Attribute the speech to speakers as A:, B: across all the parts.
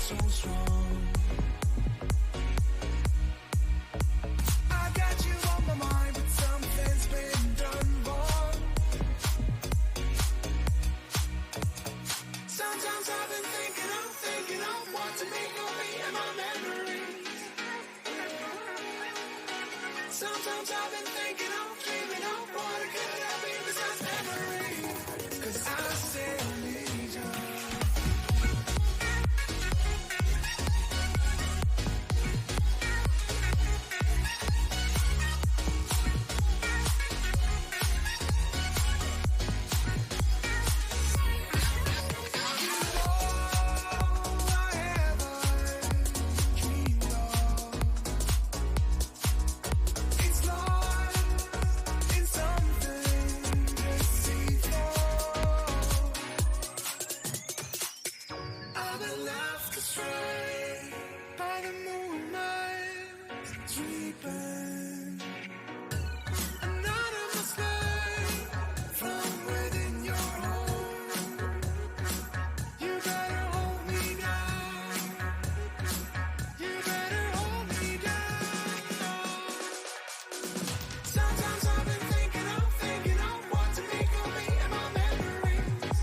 A: so strong. I got you on my mind, but something's been done wrong. Sometimes I've been thinking of what to make of me and my memories. Sometimes I've been thinking of dreaming of what it could have been besides memories. 'Cause I still need you. I've been left astray by the moonlight, sleeping. Anonymously from within your home. You better hold me down. You better hold me down. Sometimes I've been thinking of what to make of me and my memories.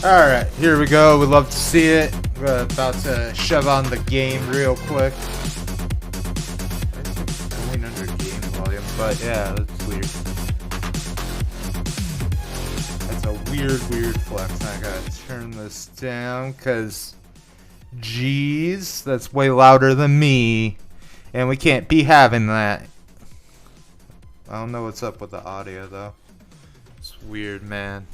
B: Alright, here we go. We'd love to see it. We're about to shove on the game real quick. Going under game volume, but yeah, that's weird. That's a weird flex. I gotta turn this down because, geez, that's way louder than me. And we can't be having that. I don't know what's up with the audio though. It's weird, man.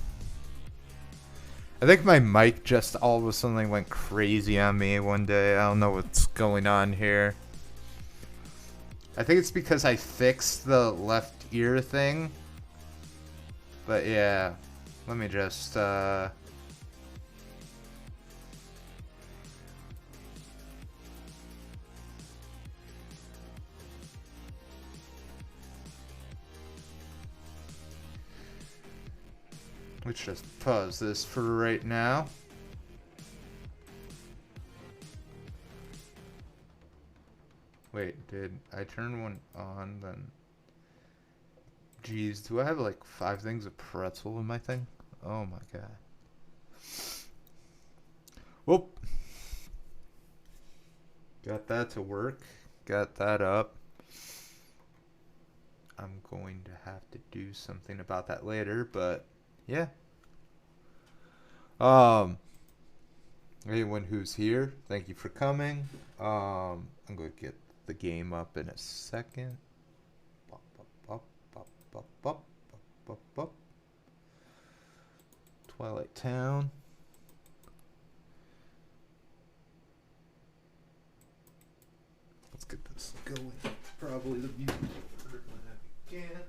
B: I think my mic just all of a sudden went crazy on me one day. I don't know what's going on here. I think it's because I fixed the left ear thing. But yeah, let me just let's just pause this for right now. Wait, did I turn one on then? Geez, do I have like 5 things of pretzel in my thing? Oh my god. Whoop. Got that to work. Got that up. I'm going to have to do something about that later, but yeah. Anyone who's here, thank you for coming. I'm going to get the game up in a second. Twilight Town. Let's get this going. Probably the music when I can.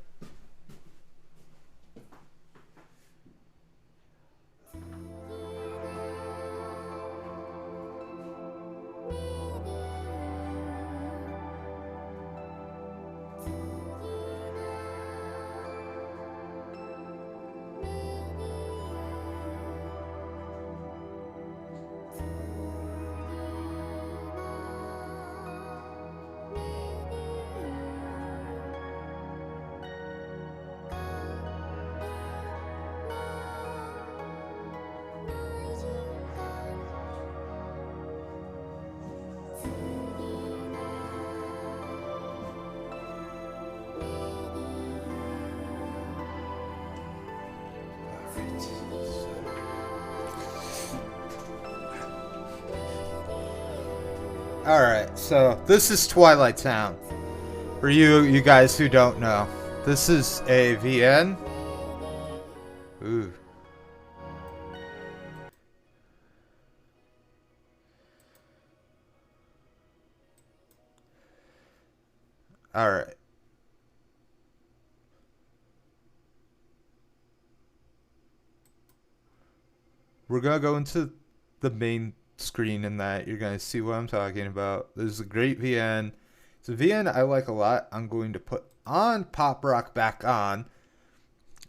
B: Alright, so this is Twilight Town. For you guys who don't know, this is a VN. Ooh. Alright. We're gonna go into the main screen in that. You're gonna see what I'm talking about. This is a great VN. It's a VN I like a lot. I'm going to put on Pop Rock back on.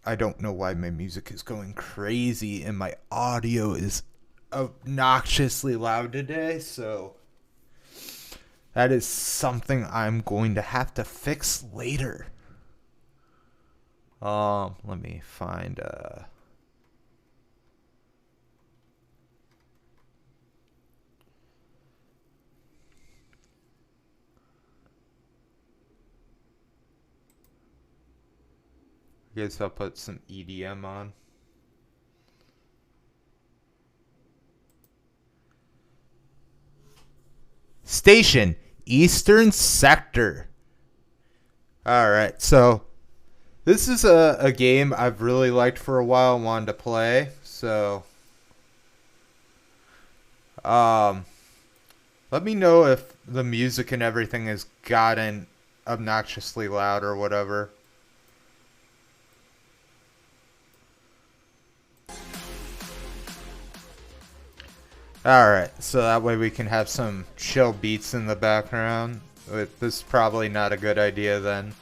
B: I don't know why my music is going crazy and my audio is obnoxiously loud today, so that is something I'm going to have to fix later. Let me find I guess I'll put some EDM on. Station, Eastern Sector. Alright, so this is a game I've really liked for a while and wanted to play. So, let me know if the music and everything has gotten obnoxiously loud or whatever. Alright, so that way we can have some chill beats in the background. This is probably not a good idea then.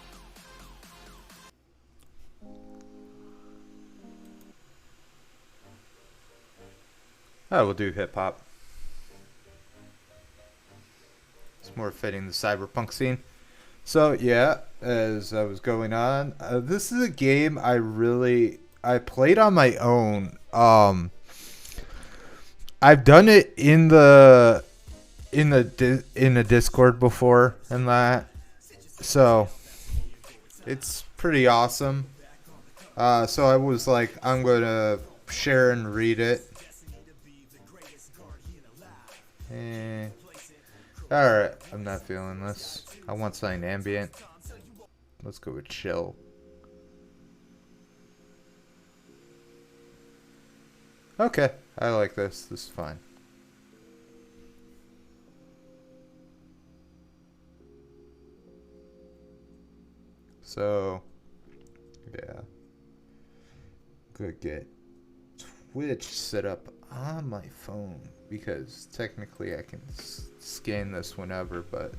B: Oh, we'll do hip hop. It's more fitting the cyberpunk scene. So yeah, as I was going on, this is a game I played on my own. I've done it in the Discord before and that, so it's pretty awesome. So I was like, I'm gonna share and read it. Alright, I'm not feeling this. I want something ambient. Let's go with chill. Okay, I like this. This is fine. So, yeah. Could get Twitch set up on my phone because technically I can scan this whenever, but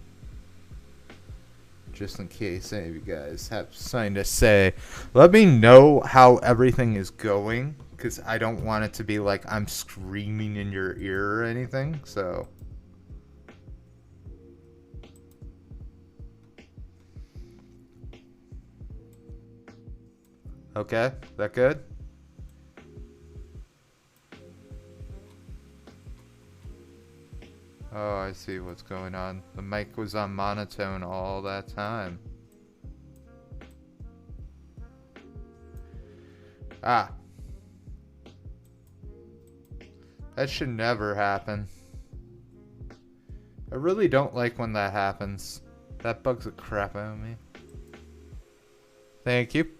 B: just in case any of you guys have something to say, let me know how everything is going, because I don't want it to be like I'm screaming in your ear or anything. So okay, that good? Oh, I see what's going on. The mic was on monotone all that time. Ah. That should never happen. I really don't like when that happens. That bugs the crap out of me. Thank you.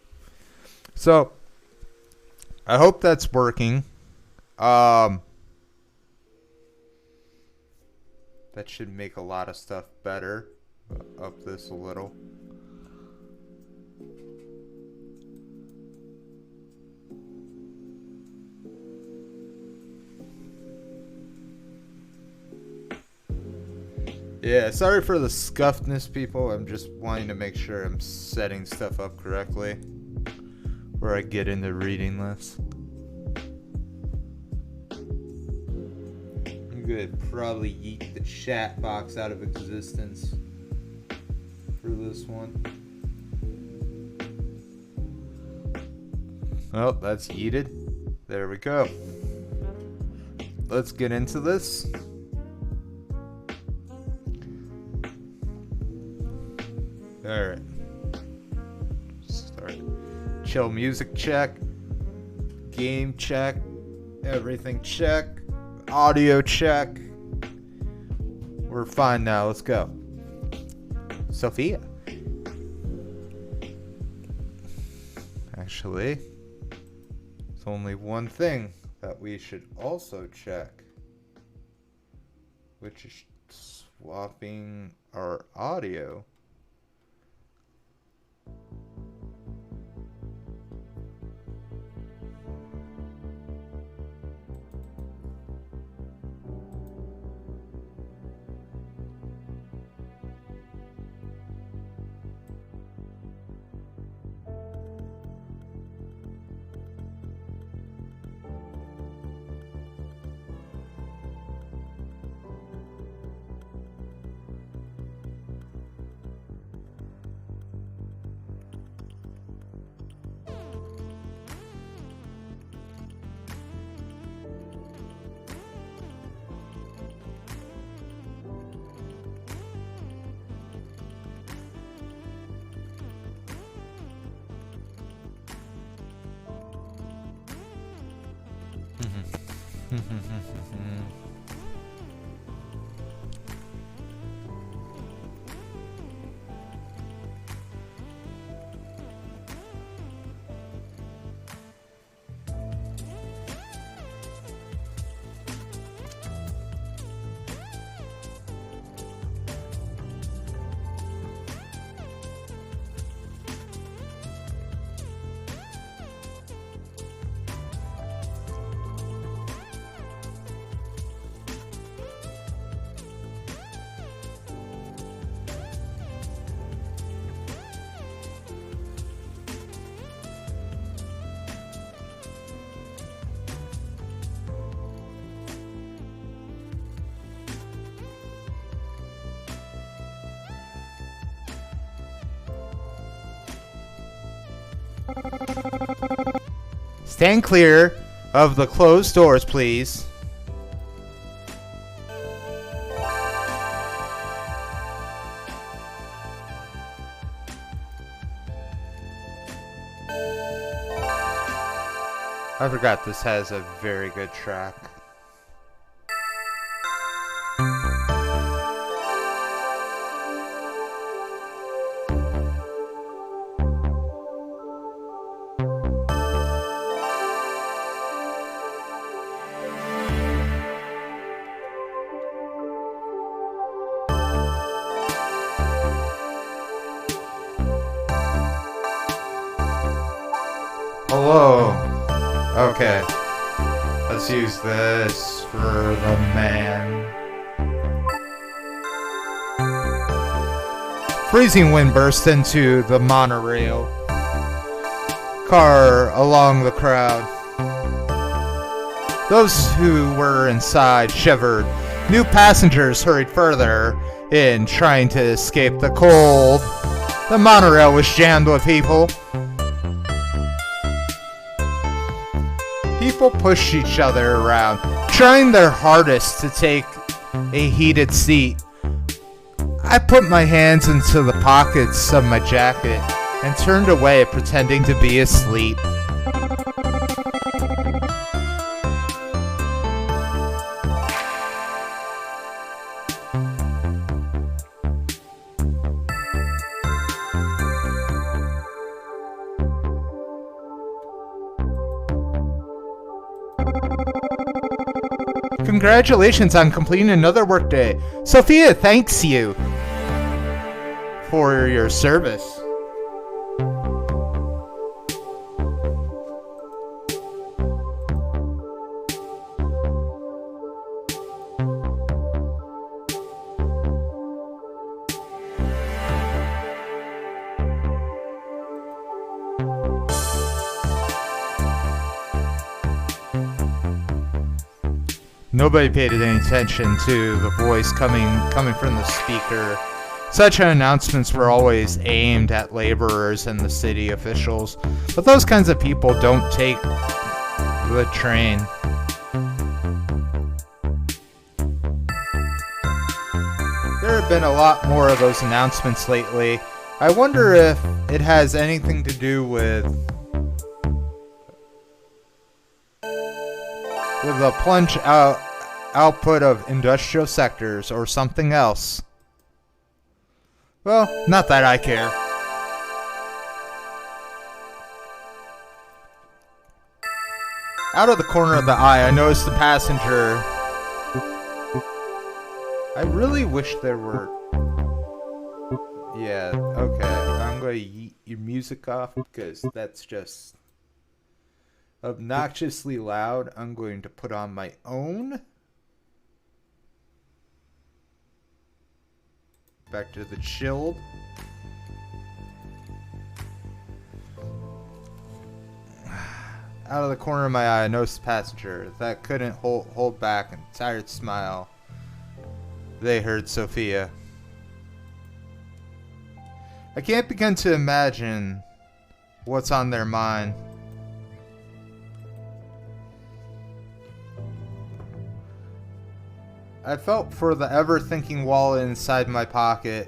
B: So, I hope that's working. That should make a lot of stuff better. Up this a little. Yeah, sorry for the scuffedness, people. I'm just wanting to make sure I'm setting stuff up correctly before I get into reading this. Good, probably yeet the chat box out of existence for this one. Oh, that's yeeted. There we go. Let's get into this. Alright. Start. Chill music check. Game check. Everything check. Audio check. We're fine now. Let's go. Sophia. Actually, there's only one thing that we should also check, which is swapping our audio. Stand clear of the closed doors, please. I forgot this has a very good track. Hello. Okay. Let's use this for the man. Freezing wind burst into the monorail car along the crowd. Those who were inside shivered. New passengers hurried further in, trying to escape the cold. The monorail was jammed with people. People pushed each other around, trying their hardest to take a heated seat. I put my hands into the pockets of my jacket and turned away, pretending to be asleep. Congratulations on completing another workday. Sophia thanks you for your service. Nobody paid any attention to the voice coming from the speaker. Such announcements were always aimed at laborers and the city officials, but those kinds of people don't take the train. There have been a lot more of those announcements lately. I wonder if it has anything to do with the plunge output of industrial sectors or something else. Well, not that I care. Out of the corner of the eye, I noticed the passenger. I really wish there were... Yeah, okay. I'm going to yeet your music off because that's just obnoxiously loud. I'm going to put on my own. Back to the chilled. Out of the corner of my eye, I noticed the passenger that couldn't hold back a tired smile. They heard Sophia. I can't begin to imagine what's on their mind. I felt for the ever-thinking wallet inside my pocket,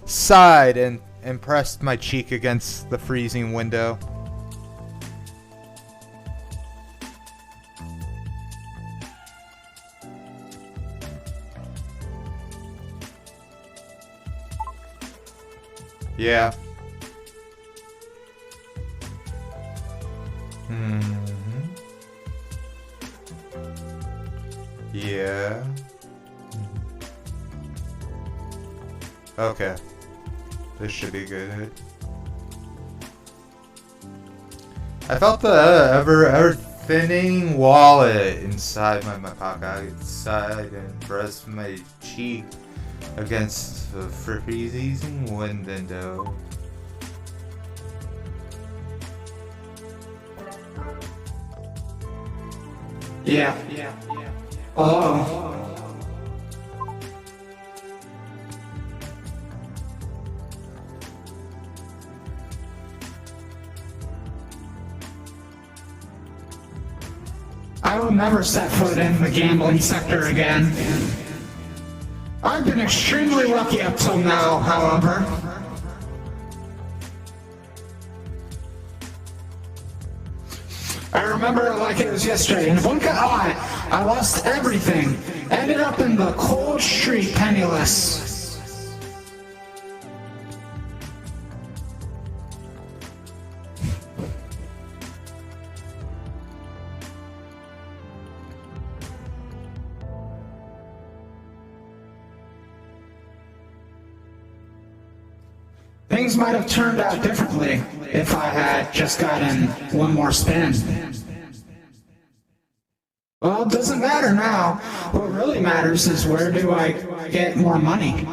B: sighed and pressed my cheek against the freezing window. Yeah. Yeah. Okay. This should be good. I felt the ever thinning wallet inside my pocket. I sighed and pressed my cheek against the freezing window.
C: Yeah. Oh. I will never set foot in the gambling sector again. I've been extremely lucky up till now, however. remember it like it was yesterday. In a blink of an eye, I lost everything. Ended up in the cold street penniless. Things might have turned out differently if I had just gotten one more spin. Well, it doesn't matter now. What really matters is where do I get more money?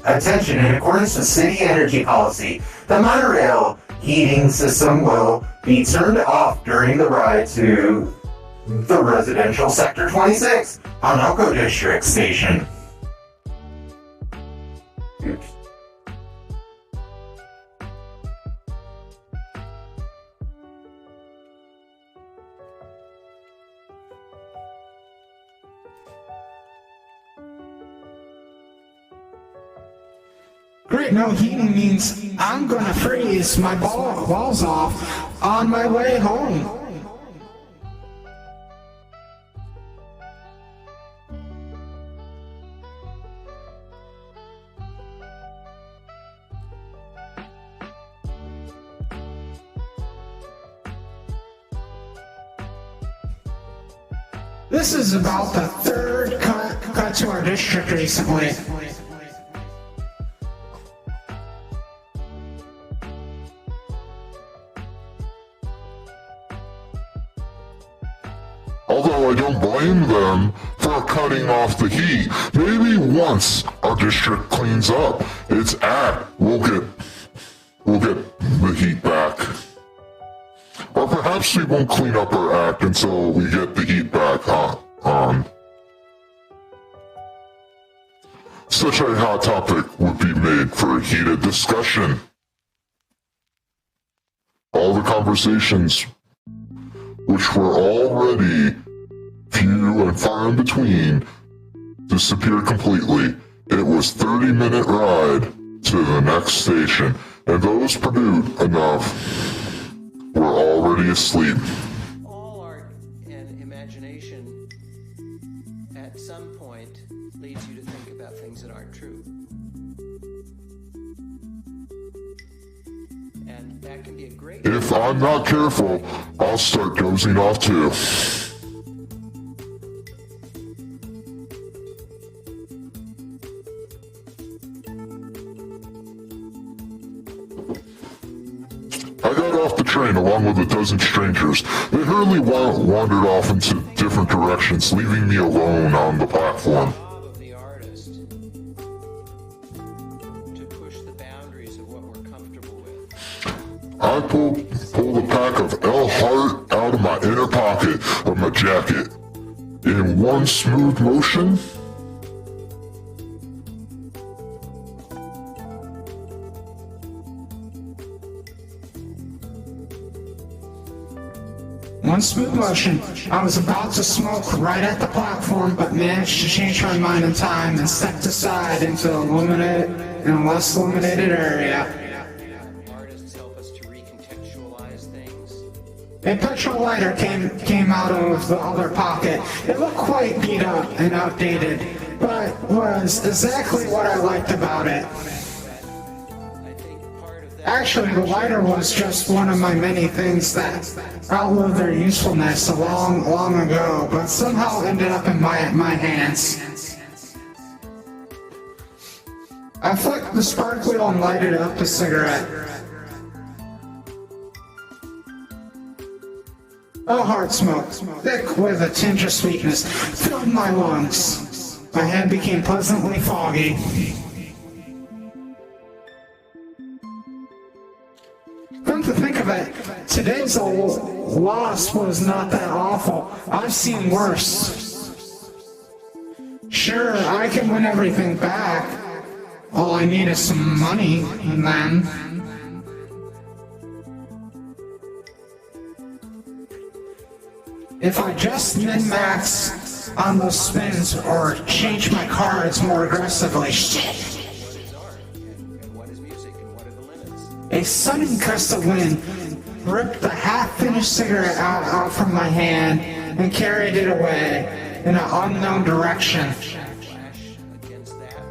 D: Attention, in accordance with city energy policy, the monorail heating system will be turned off during the ride to the residential sector 26 on Elko District Station. Oops.
C: Great, no heating means I'm gonna freeze my balls off on my way home. This is about the third cut to our district recently.
E: Although I don't blame them for cutting off the heat. Maybe once our district cleans up its act, we'll get the heat back. Or perhaps we won't clean up our act until we get the heat back on. Such a hot topic would be made for a heated discussion. All the conversations, which were already few and far in between, disappeared completely. It was 30-minute ride to the next station, and those produced enough were already asleep.
F: All art and imagination at some point leads you to think about things that aren't true. And that can be a great...
E: If I'm not careful, I'll start dozing off too. I got off the train along with a dozen strangers. They hurriedly wandered off into different directions, leaving me alone on the platform.
F: Job of the artist to push the boundaries of what we're comfortable with.
E: I pulled a pack of L Heart out of my inner pocket of my jacket. In one smooth motion,
C: One smooth motion. I was about to smoke right at the platform, but managed to change my mind in time and stepped aside into a less illuminated area.
F: Artists help us to recontextualize things.
C: A petrol lighter came out of the other pocket. It looked quite beat up and outdated, but was exactly what I liked about it.
F: I think part of that...
C: Actually, the lighter was just one of my many things that outlived their usefulness a long ago, but somehow ended up in my hands. I flicked the spark wheel and lighted up a cigarette. A hard smoke, thick with a tinge of sweetness, filled my lungs. My head became pleasantly foggy. Come to think of it, today's loss was not that awful. I've seen worse. Sure, I can win everything back. All I need is some money, and then... if I just min-max on those spins or change my cards more aggressively. Shit!
F: What is art? And what is music? And what are the limits?
C: A sudden gust of wind ripped the half-finished cigarette out from my hand and carried it away in an unknown direction.
F: Flash against that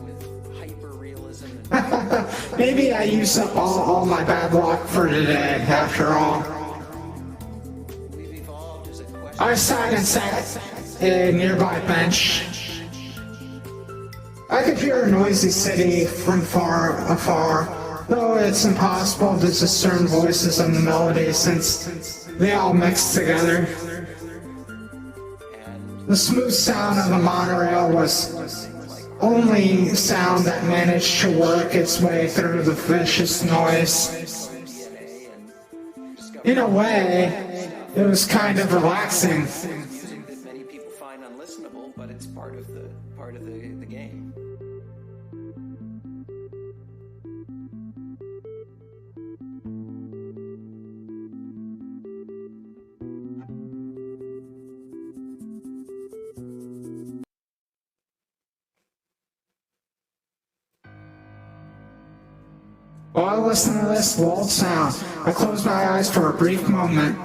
F: with hyper-realism and
C: Maybe I used up all my bad luck for today, after all.
F: we've evolved as a question.
C: I sat a nearby bench. I could hear a noisy city from afar, though it's impossible to discern voices and the melody since they all mix together. The smooth sound of the monorail was only sound that managed to work its way through the vicious noise. In a way, it was kind of relaxing.
F: Music that many people find unlistenable, but it's part of the game.
C: While I listened to this lulled sound, I closed my eyes for a brief moment.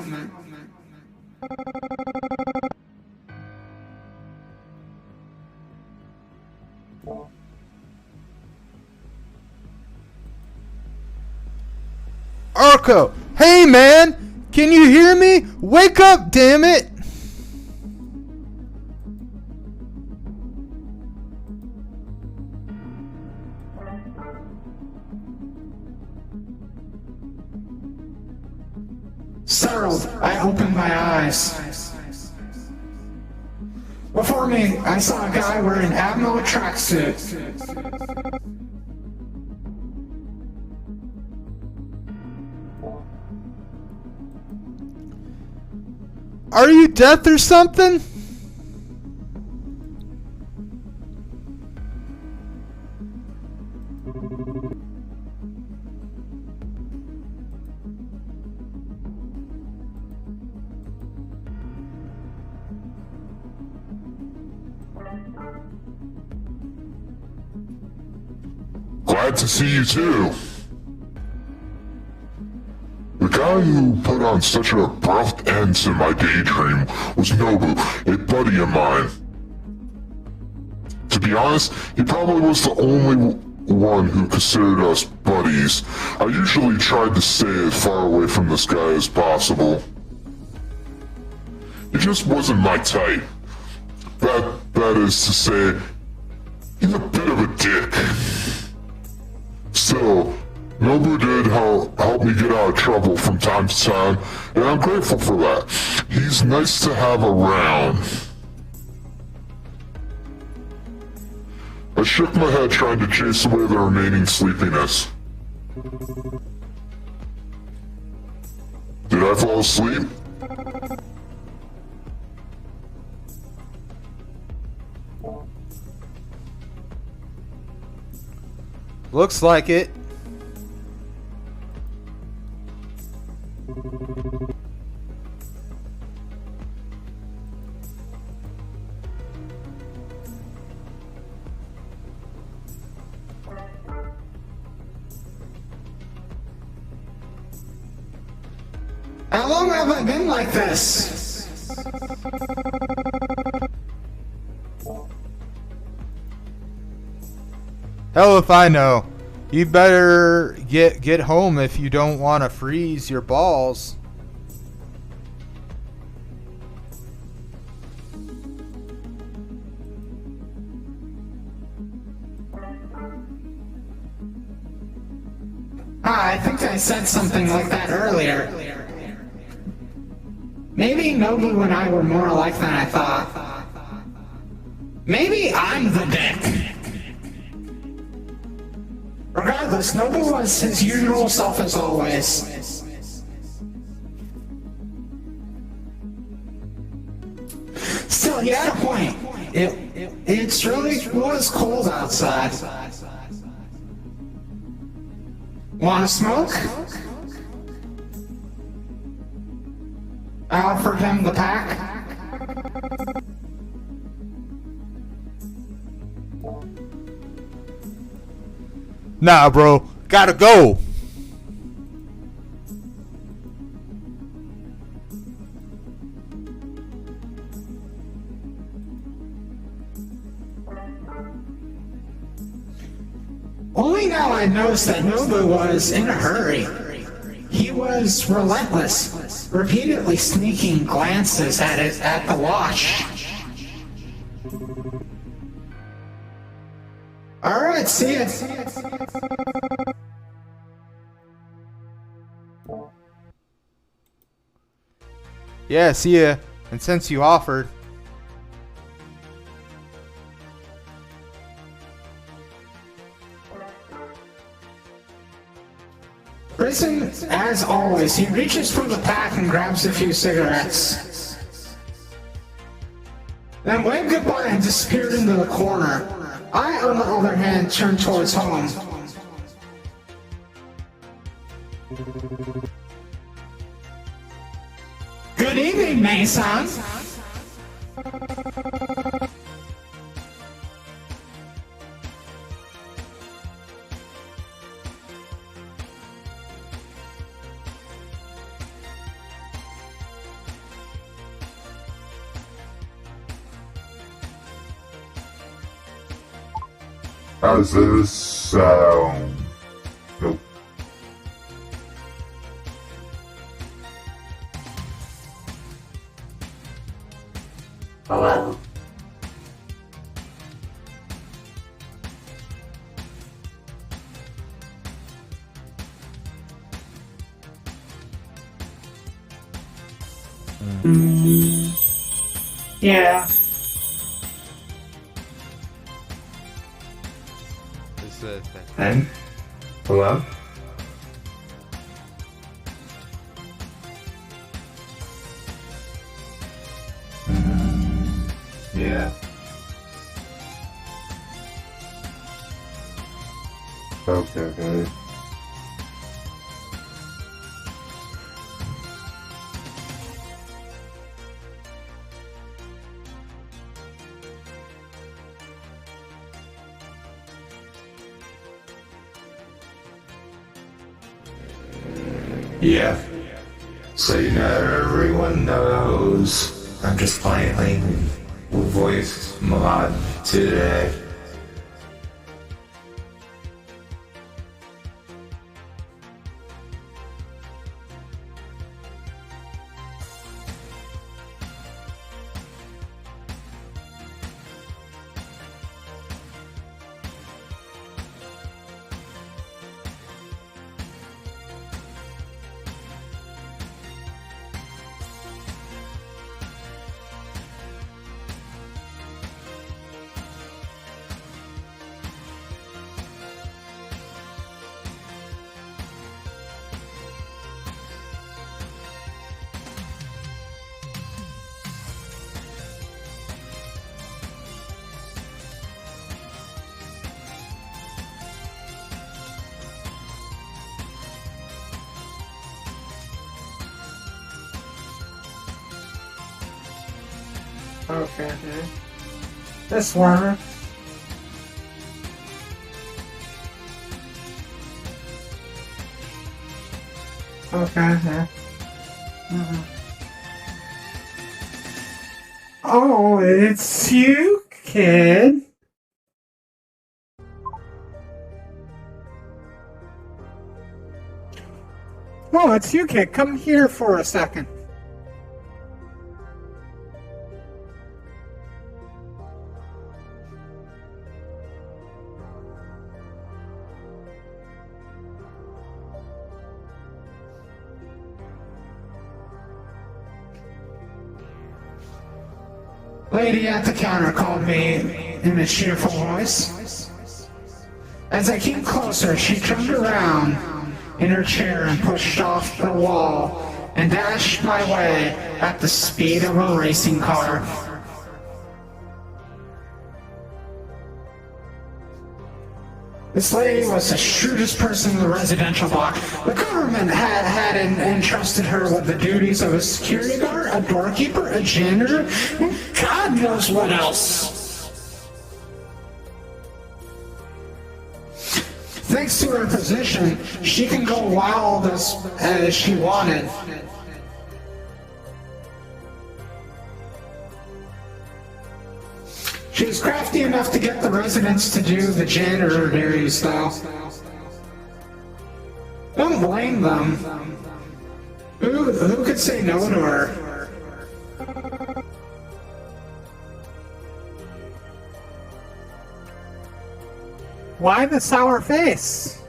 B: Arco! Hey man! Can you hear me? Wake up, damn it!
C: Startled, I opened my eyes. Before me, I saw a guy wearing an Admiral tracksuit.
B: Are you deaf or something?
E: Glad to see you too. The guy who put on such an abrupt end to my daydream was Nobu, a buddy of mine. To be honest, he probably was the only one who considered us buddies. I usually tried to stay as far away from this guy as possible. He just wasn't my type. That is to say, he's a bit of a dick. Still, Nobu did help me get out of trouble from time to time, and I'm grateful for that. He's nice to have around. I shook my head trying to chase away the remaining sleepiness. Did I fall asleep?
B: Looks like it.
C: How long have I been like this?
B: Hell if I know. You better get home if you don't want to freeze your balls.
C: I think I said something like that earlier. Maybe Nobu and I were more alike than I thought. Maybe I'm the dick. Regardless, Nobu was his usual self as always. Still, he had a point. It really was cold outside. Want to smoke? I offered him the pack.
B: Nah, bro. Gotta go.
C: Only now I noticed that Nobu was in a hurry. He was relentless, repeatedly sneaking glances at the watch. Alright, see ya.
B: Yeah, see ya. And since you offered,
C: Prison, as always, he reaches for the pack and grabs a few cigarettes. Then waved goodbye and disappeared into the corner. I, on the other hand, turned towards home. Good evening, Mason.
E: How's this sound? Nope.
D: Hello?
C: Yeah.
B: this is
D: And? Hello? Yeah. Okay. Yeah. So you know everyone knows I'm just playing voice mod today.
C: Okay. This works. Okay. Oh, it's you, kid. Oh, it's you, kid. Come here for a second. Lady at the counter called me in a cheerful voice. As I came closer, she turned around in her chair and pushed off the wall and dashed my way at the speed of a racing car. This lady was the shrewdest person in the residential block. The government had entrusted her with the duties of a security guard, a doorkeeper, a janitor, and God knows what else. Thanks to her position, she can go wild as she wanted. She was crafty enough to get the residents to do the janitor duties, though. Don't blame them. Who could say no to her?
G: Why the sour face?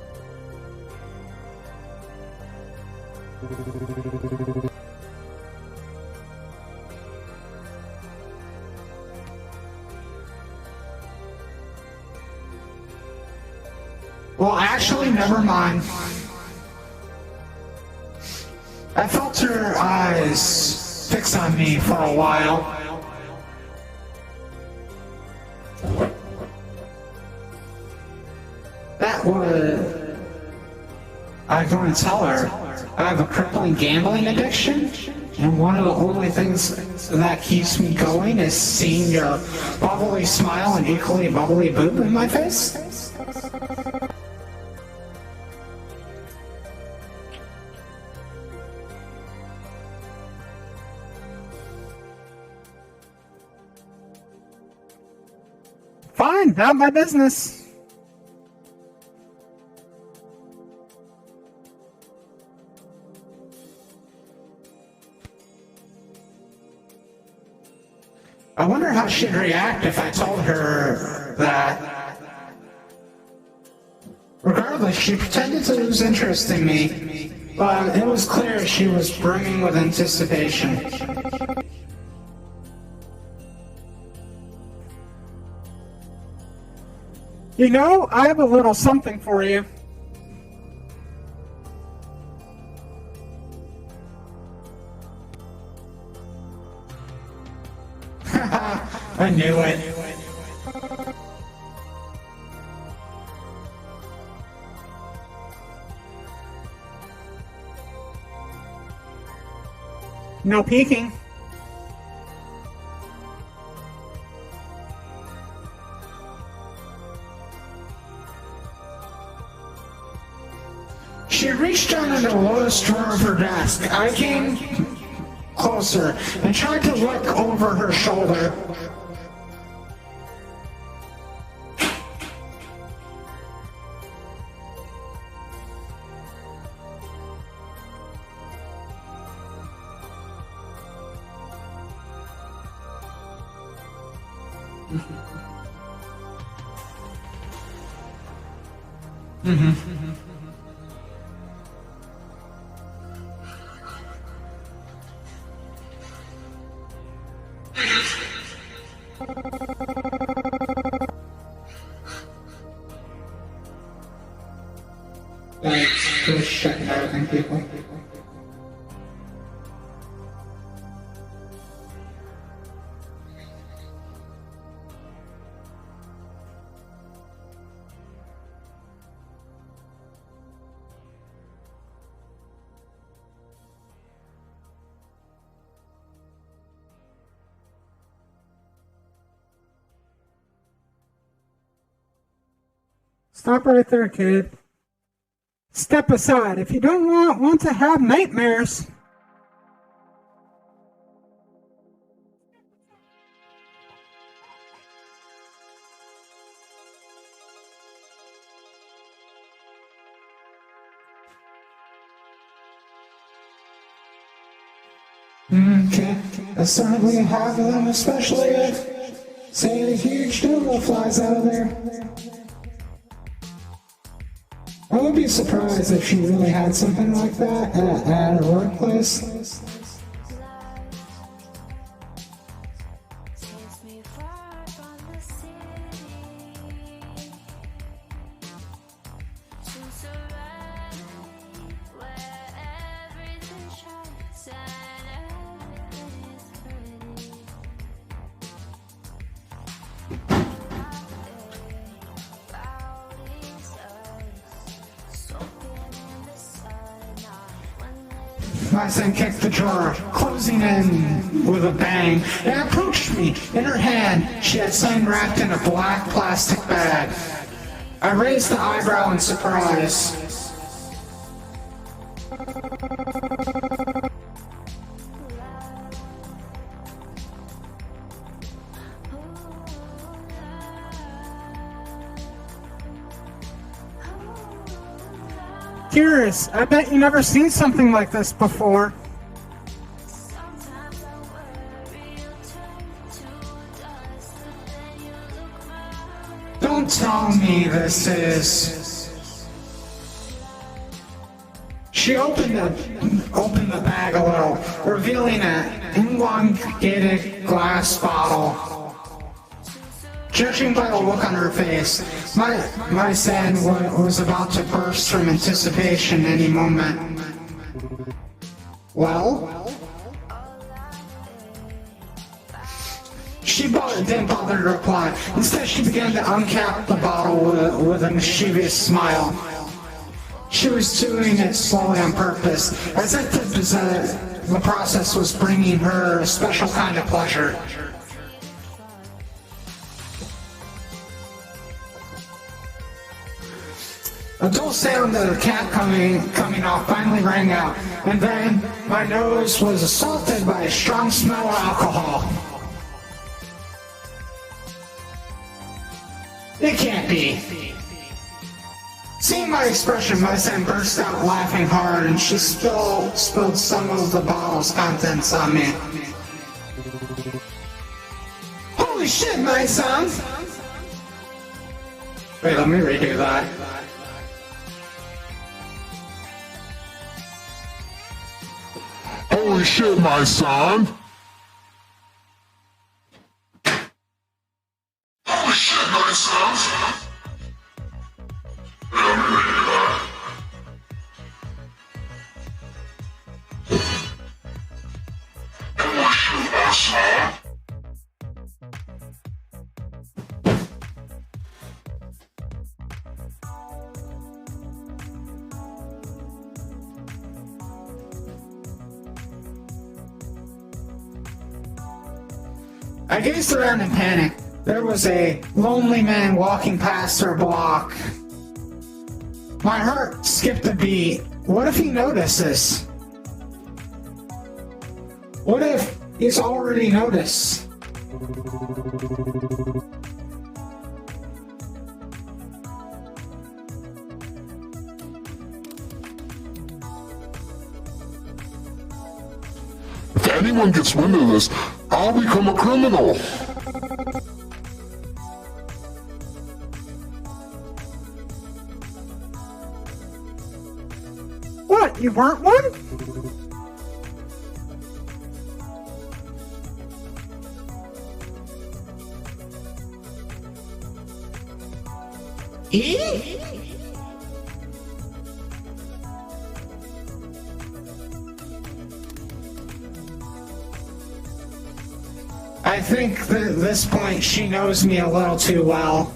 C: Well, actually, never mind. I felt her eyes fix on me for a while. That would... I'm going to tell her I have a crippling gambling addiction, and one of the only things that keeps me going is seeing your bubbly smile and equally bubbly boob in my face.
G: Fine, not my business.
C: I wonder how she'd react if I told her that. Regardless, she pretended to lose interest in me, but it was clear she was brimming with anticipation.
G: You know, I have a little something for you.
C: I knew it.
G: No peeking.
C: She reached down into the lowest drawer of her desk. I came closer and tried to look over her shoulder. Just shutting everything, people.
G: Stop right there, kid. Step aside if you don't want to have nightmares.
C: Okay, I certainly have them, especially if, say, a huge doodle flies out of there. I would be surprised if she really had something like that at her workplace. My son kicked the drawer, closing in with a bang, and approached me. In her hand, she had something wrapped in a black plastic bag. I raised the eyebrow in surprise.
G: Curious, I bet you never seen something like this before.
C: Don't tell me this is... She opened the bag a little, revealing an elongated glass bottle. Judging by the look on her face, my son was about to burst from anticipation any moment. Well? She didn't bother to reply. Instead, she began to uncap the bottle with a mischievous smile. She was doing it slowly on purpose, as if the process was bringing her a special kind of pleasure. A dull sound of the cap coming off finally rang out, and then my nose was assaulted by a strong smell of alcohol. It can't be. Seeing my expression, my son burst out laughing hard, and she spilled some of the bottle's contents on me. Holy shit, my son! Wait, let me redo that.
E: Holy shit, my son! Holy shit, my son! Holy shit, my son!
C: I gazed around in panic. There was a lonely man walking past our block. My heart skipped a beat. What if he notices? What if he's already noticed?
E: If anyone gets wind of this, I'll become a criminal.
G: What, you weren't one?
C: I think that at this point she knows me a little too well.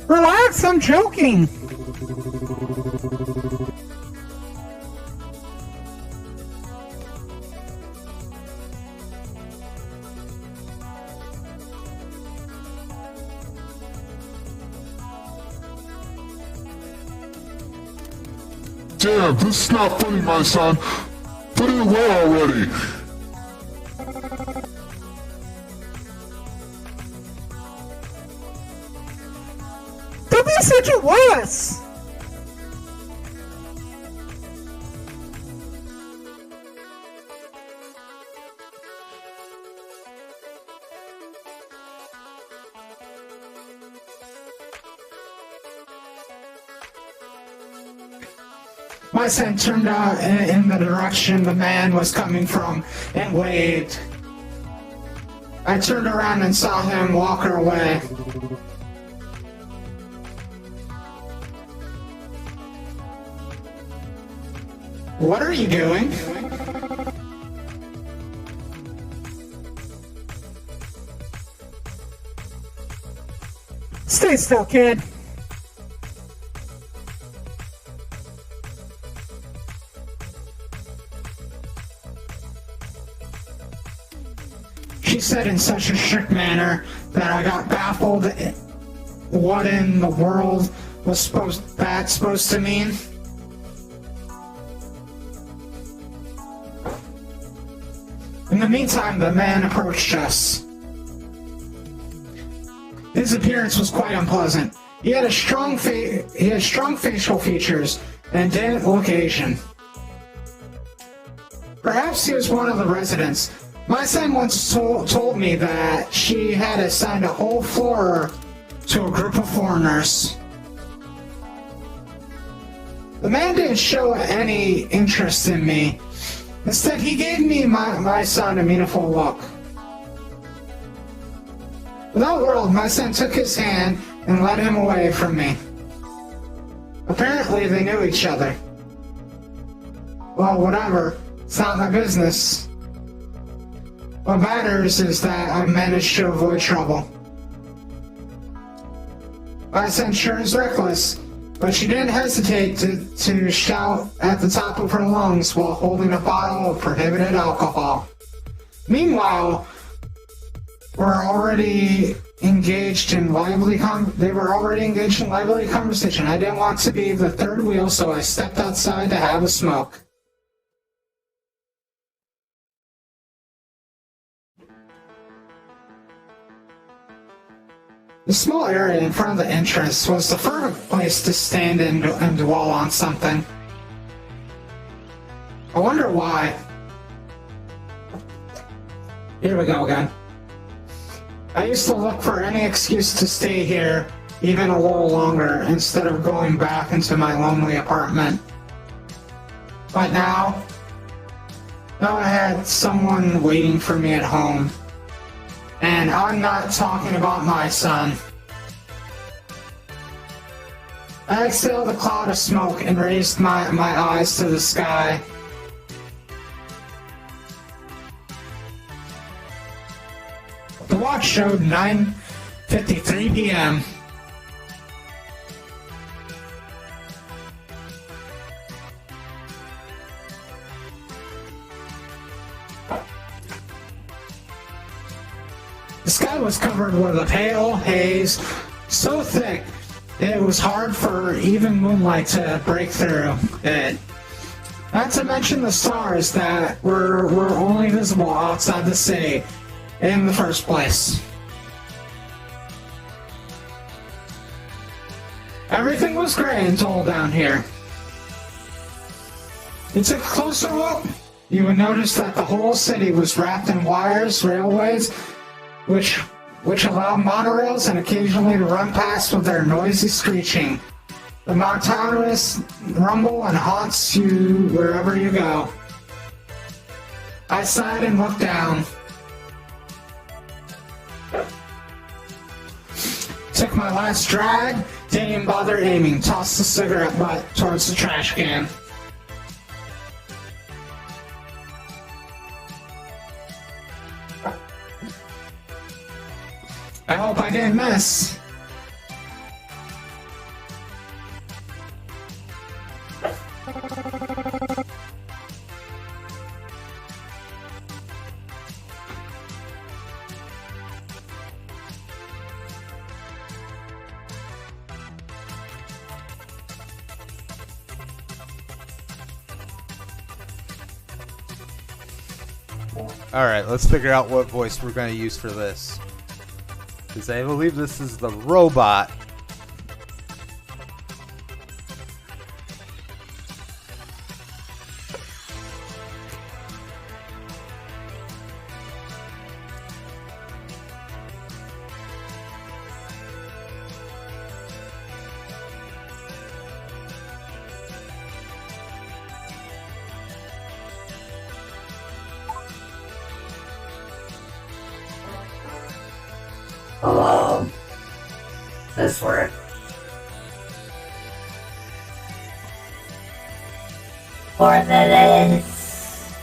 G: Relax, I'm joking.
E: Damn, this is not funny, my son. Put it away already.
G: Don't be such a wuss.
C: My son turned out in the direction the man was coming from and waved. I turned around and saw him walk her way. What are you doing?
G: stay still, kid. She said in such a strict manner that I got baffled at what in the world was supposed to mean. In the meantime, the man approached us. His appearance was quite unpleasant. He had strong facial features and didn't look Asian. Perhaps he was one of the residents. My son once told me that she had assigned a whole floor to a group of foreigners. The man didn't show any interest in me. Instead, he gave me my son a meaningful look. Without a word, my son took his hand and led him away from me. Apparently, they knew each other. Well, whatever. It's not my business. What matters is that I managed to avoid trouble. My son sure is reckless, but she didn't hesitate to shout at the top of her lungs while holding a bottle of prohibited alcohol. Meanwhile, they were already engaged in lively conversation. I didn't want to be the third wheel, so I stepped outside to have a smoke. The small area in front of the entrance was the perfect place to stand and dwell on something. I wonder why. Here we go again. I used to look for any excuse to stay here even a little longer instead of going back into my lonely apartment. But now I had someone waiting for me at home. And I'm not talking about my son. I exhaled a cloud of smoke and raised my eyes to the sky. The watch showed 9:53 p.m. The sky was covered with a pale haze, so thick it was hard for even moonlight to break through it. Not to mention the stars that were only visible outside the city in the first place. Everything was gray and dull down here. You took a closer look, you would notice that the whole city was wrapped in wires, railways, which allow monorails and occasionally to run past with their noisy screeching. The monotonous rumble and haunts you wherever you go. I sighed and looked down. Took my last drag, didn't even bother aiming, tossed the cigarette butt towards the trash can. I hope I didn't miss.
B: Alright, let's figure out what voice we're going to use for this. Because I believe this is the robot.
H: Hello. This work. For this.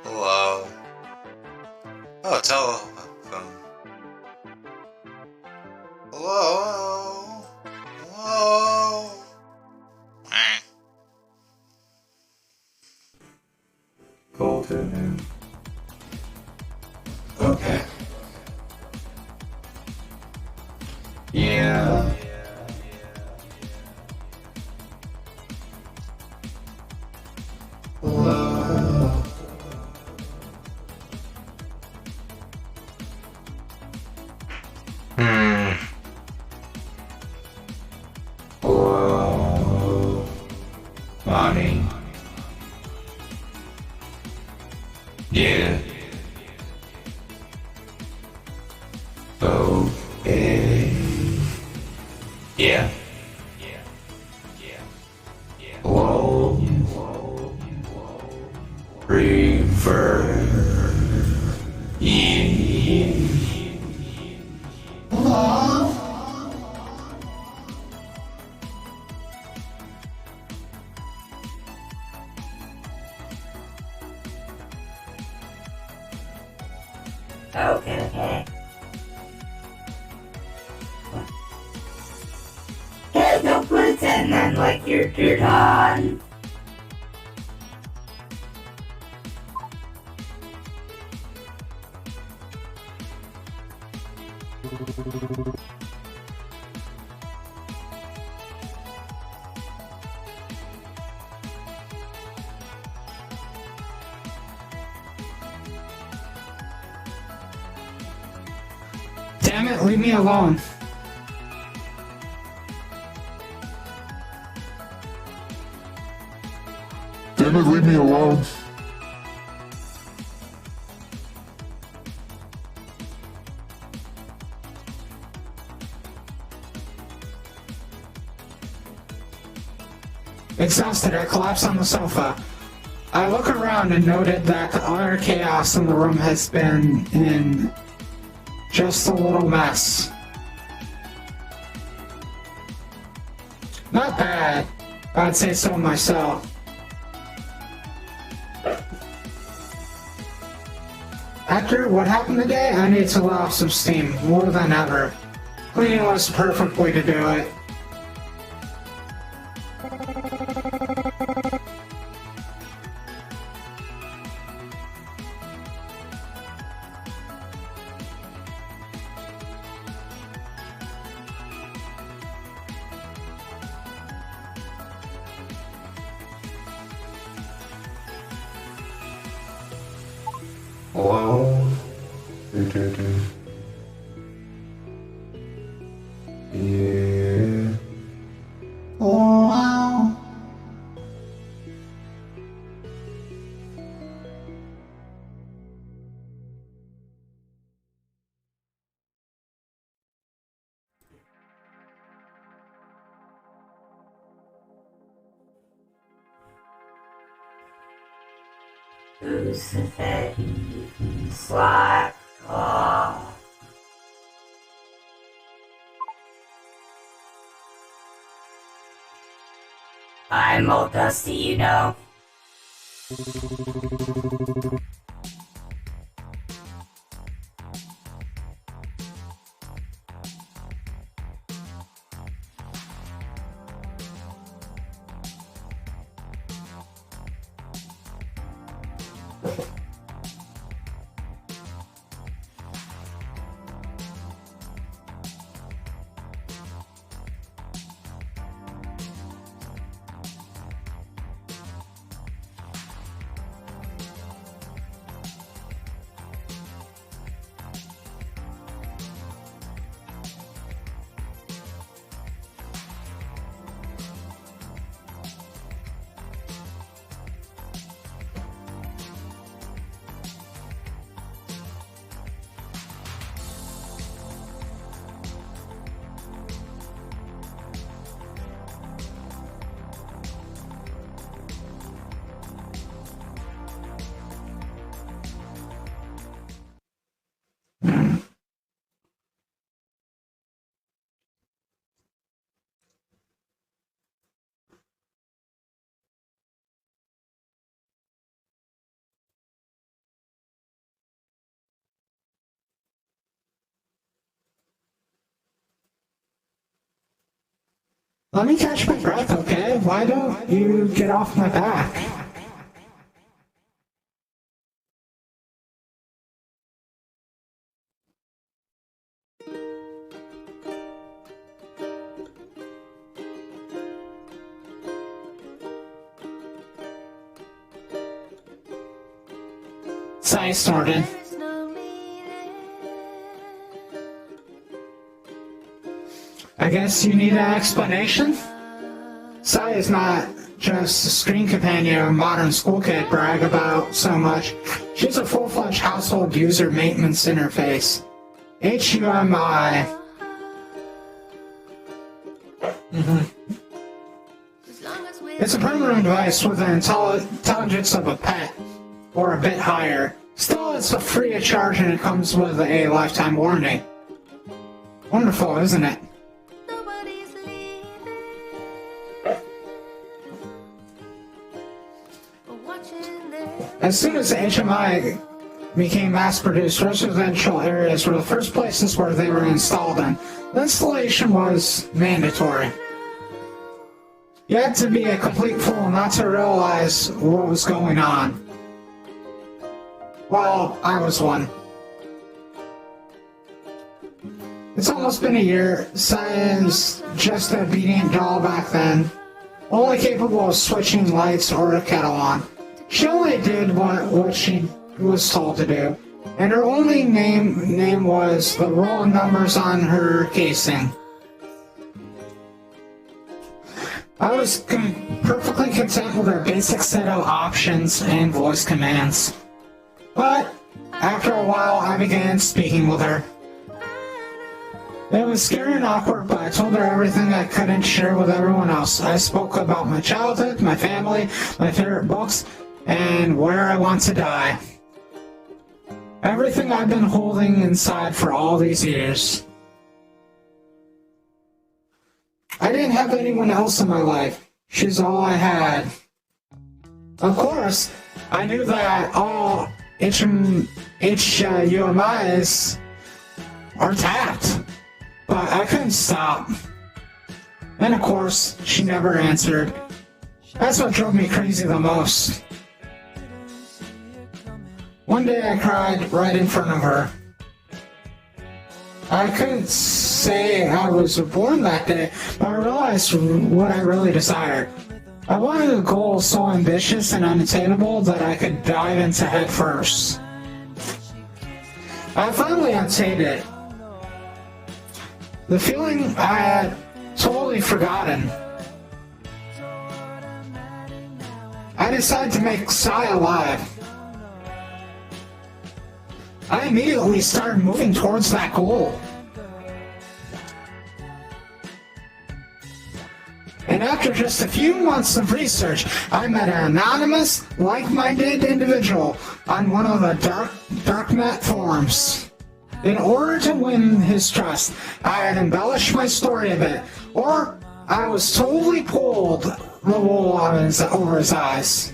I: Hello?
B: Oh, telephone. Hello? Hello?
C: Colton. Okay. Yeah. Hello. Hello. Mommy. Yeah. Okay. Yeah. Hello. Reverb. Yeah. Hello.
H: Okay. Okay, don't put it in then like you're done.
G: Damn it, leave me alone.
E: Damn it, leave me alone.
G: Exhausted, I collapse on the sofa. I look around and noted that the utter chaos in the room has been in just a little mess. Not bad, I'd say so myself. After what happened today, I need to let off some steam, more than ever. Cleaning was the perfect way to do it.
C: Hello? Yeah. Wow.
H: Who's the slack off? I'm all dusty, you know.
G: Let me catch my breath, okay? Why don't you get off my back? Sai snorted. I guess you need an explanation? Sai is not just a screen companion a modern school kid brag about so much. She's a full-fledged household user maintenance interface. HUMI. It's a permanent device with the intelligence of a pet, or a bit higher. Still, it's free of charge and it comes with a lifetime warranty. Wonderful, isn't it? As soon as the HMI became mass-produced, residential areas were the first places where they were installed in. The installation was mandatory. You had to be a complete fool not to realize what was going on. Well, I was one. It's almost been a year. Science just an obedient doll back then, only capable of switching lights or a kettle on. She only did what she was told to do, and her only name was the roll of numbers on her casing. I was perfectly content with her basic set of options and voice commands. But after a while, I began speaking with her. It was scary and awkward, but I told her everything I couldn't share with everyone else. I spoke about my childhood, my family, my favorite books, and where I want to die. Everything I've been holding inside for all these years. I didn't have anyone else in my life. She's all I had. Of course, I knew that all HUMIs are tapped, but I couldn't stop. And of course, she never answered. That's what drove me crazy the most. One day I cried right in front of her. I couldn't say I was born that day, but I realized what I really desired. I wanted a goal so ambitious and unattainable that I could dive into head first. I finally attained it. The feeling I had totally forgotten. I decided to make Sai alive. I immediately started moving towards that goal. And after just a few months of research, I met an anonymous, like-minded individual on one of the darknet forums. In order to win his trust, I had embellished my story a bit, or I was totally pulled the wool over his eyes.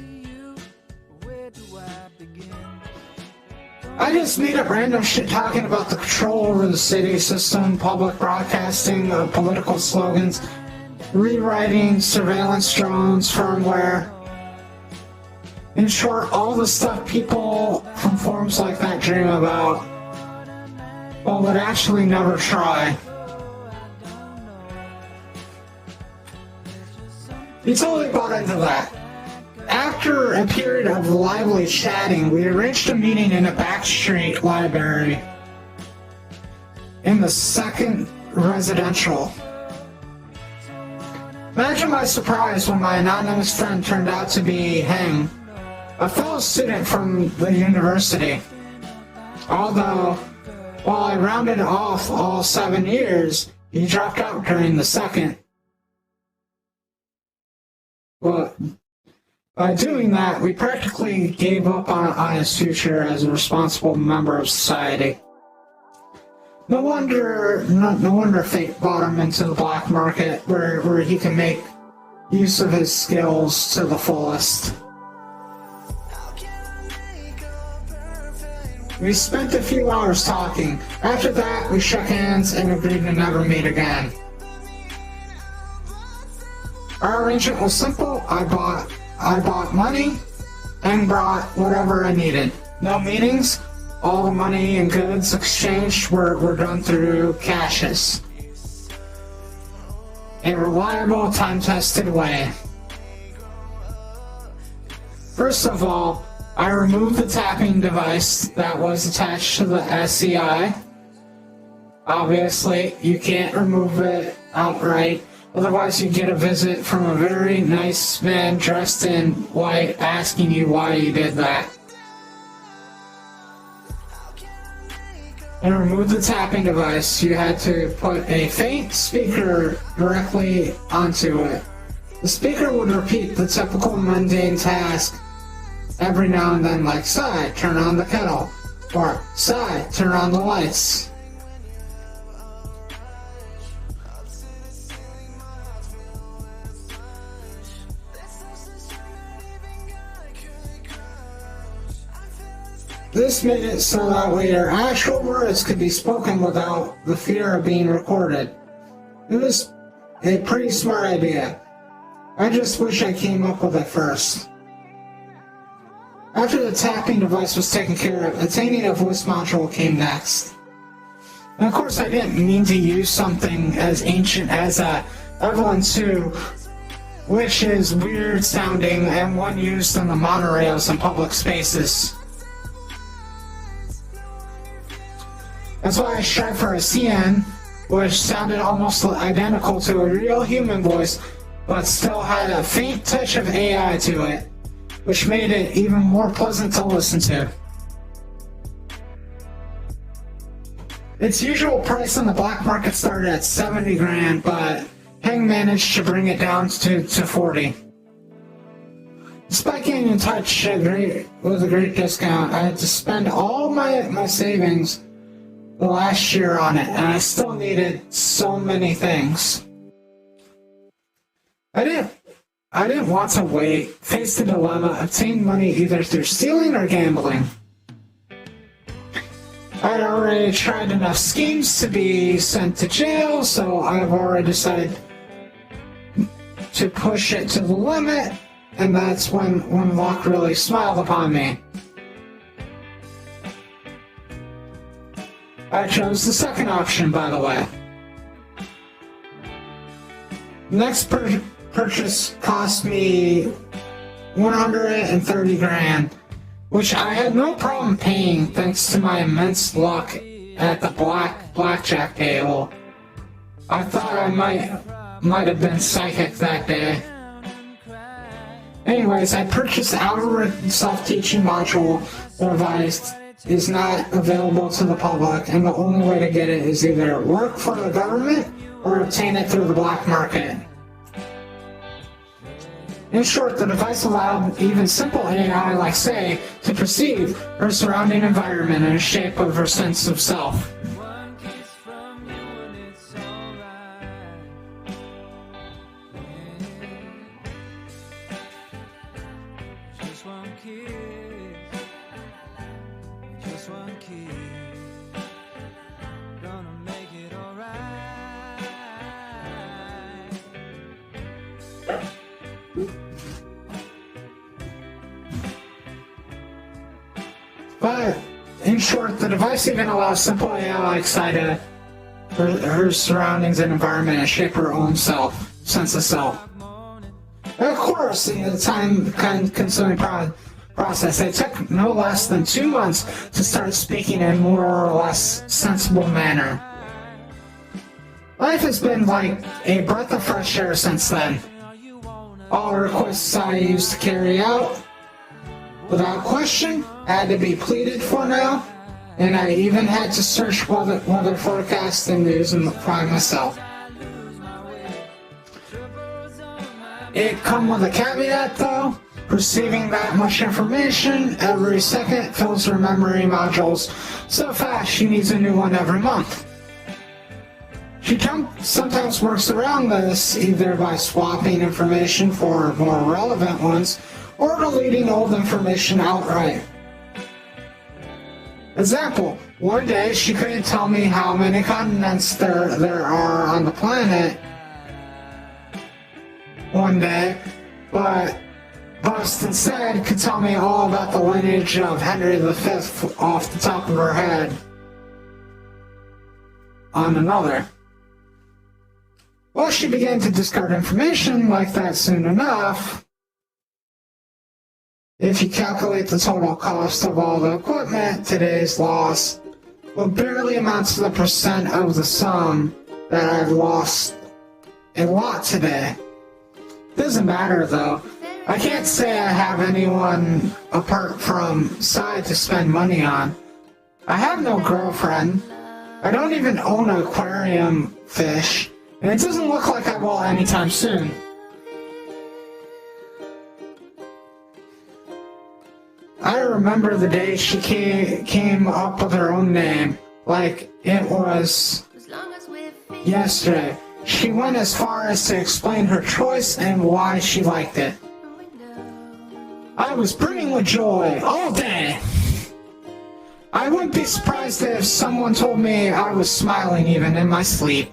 G: I just made up random shit talking about the control over the city system, public broadcasting of political slogans, rewriting surveillance drones, firmware. In short, all the stuff people from forums like that dream about, but would actually never try. He totally bought into that. After a period of lively chatting, we arranged a meeting in a backstreet library in the second residential. Imagine my surprise when my anonymous friend turned out to be Heng, a fellow student from the university. Although, while I rounded off all 7 years, he dropped out during the second. Well, by doing that, we practically gave up on his future as a responsible member of society. No wonder fate brought him into the black market, where he can make use of his skills to the fullest. We spent a few hours talking. After that, we shook hands and agreed to never meet again. Our arrangement was simple. I bought money and brought whatever I needed. No meetings. All the money and goods exchanged were done through cashes. A reliable, time-tested way. First of all, I removed the tapping device that was attached to the SEI. Obviously, you can't remove it outright, otherwise you get a visit from a very nice man dressed in white asking you why you did that. And remove the tapping device, you had to put a faint speaker directly onto it. The speaker would repeat the typical mundane task every now and then, like, "Sai, turn on the kettle," or "Sai, turn on the lights." This made it so that later actual words could be spoken without the fear of being recorded. It was a pretty smart idea. I just wish I came up with it first. After the tapping device was taken care of, attaining a voice module came next. And of course I didn't mean to use something as ancient as Evelyn 2, which is weird sounding and one used on the monorails and public spaces. That's why I strive for a CN, which sounded almost identical to a real human voice, but still had a faint touch of AI to it, which made it even more pleasant to listen to. Its usual price on the black market started at 70 grand, but Heng managed to bring it down to 40. Despite getting in touch with a great discount, I had to spend all my savings the last year on it, and I still needed so many things. I didn't want to wait, face the dilemma, obtain money either through stealing or gambling. I'd already tried enough schemes to be sent to jail, so I've already decided to push it to the limit, and that's when luck really smiled upon me. I chose the second option, by the way. Next purchase cost me 130 grand, which I had no problem paying thanks to my immense luck at the blackjack table. I thought I might have been psychic that day. Anyways, I purchased the algorithm self-teaching module device. Is not available to the public, and the only way to get it is either work for the government or obtain it through the black market. In short, the device allowed even simple AI like Say to perceive her surrounding environment in the shape of her sense of self. But, in short, the device even allows simple AI like Sai to her surroundings and environment and shape her own sense of self. And of course, the time-consuming process, it took no less than 2 months to start speaking in more or less sensible manner. Life has been like a breath of fresh air since then. All requests I used to carry out, without question, had to be pleaded for now, and I even had to search weather forecast and news and find myself. It come with a caveat though. Receiving that much information every second fills her memory modules so fast she needs a new one every month. She sometimes works around this either by swapping information for more relevant ones or deleting old information outright. Example, one day she couldn't tell me how many continents there are on the planet, one day, but instead could tell me all about the lineage of Henry V off the top of her head on another. Well, she began to discard information like that soon enough. If you calculate the total cost of all the equipment, today's loss will barely amount to the percent of the sum that I've lost a lot today. Doesn't matter though. I can't say I have anyone apart from Sai to spend money on. I have no girlfriend. I don't even own an aquarium fish, and it doesn't look like I will anytime soon. I remember the day she came up with her own name, like it was yesterday. She went as far as to explain her choice and why she liked it. I was brimming with joy all day. I wouldn't be surprised if someone told me I was smiling even in my sleep.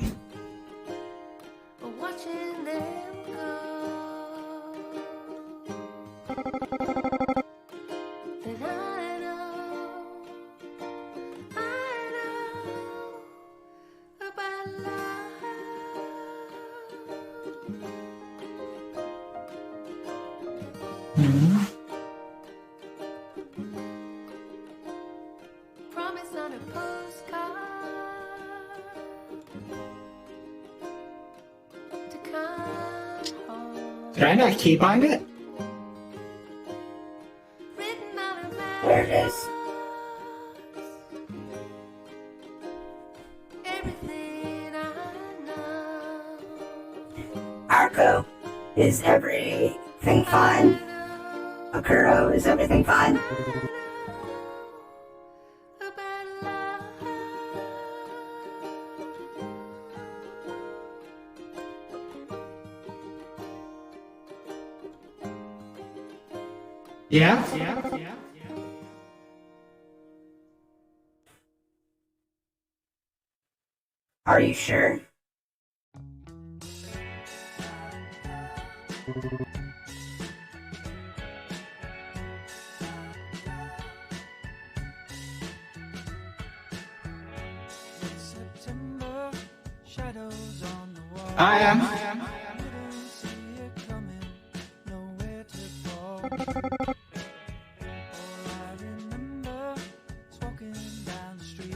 A: Promise on a postcard to come home.
G: Did I not keybind it?
A: Written on a map.
H: There it is.
A: Everything I know.
H: Arco, is everything fine? Akuro, is everything fine?
A: About love.
G: Yeah?
H: Are you sure?
A: September, shadows on the wall.
G: I am.
A: Didn't see it coming, nowhere to fall. All I remember is walking down the street,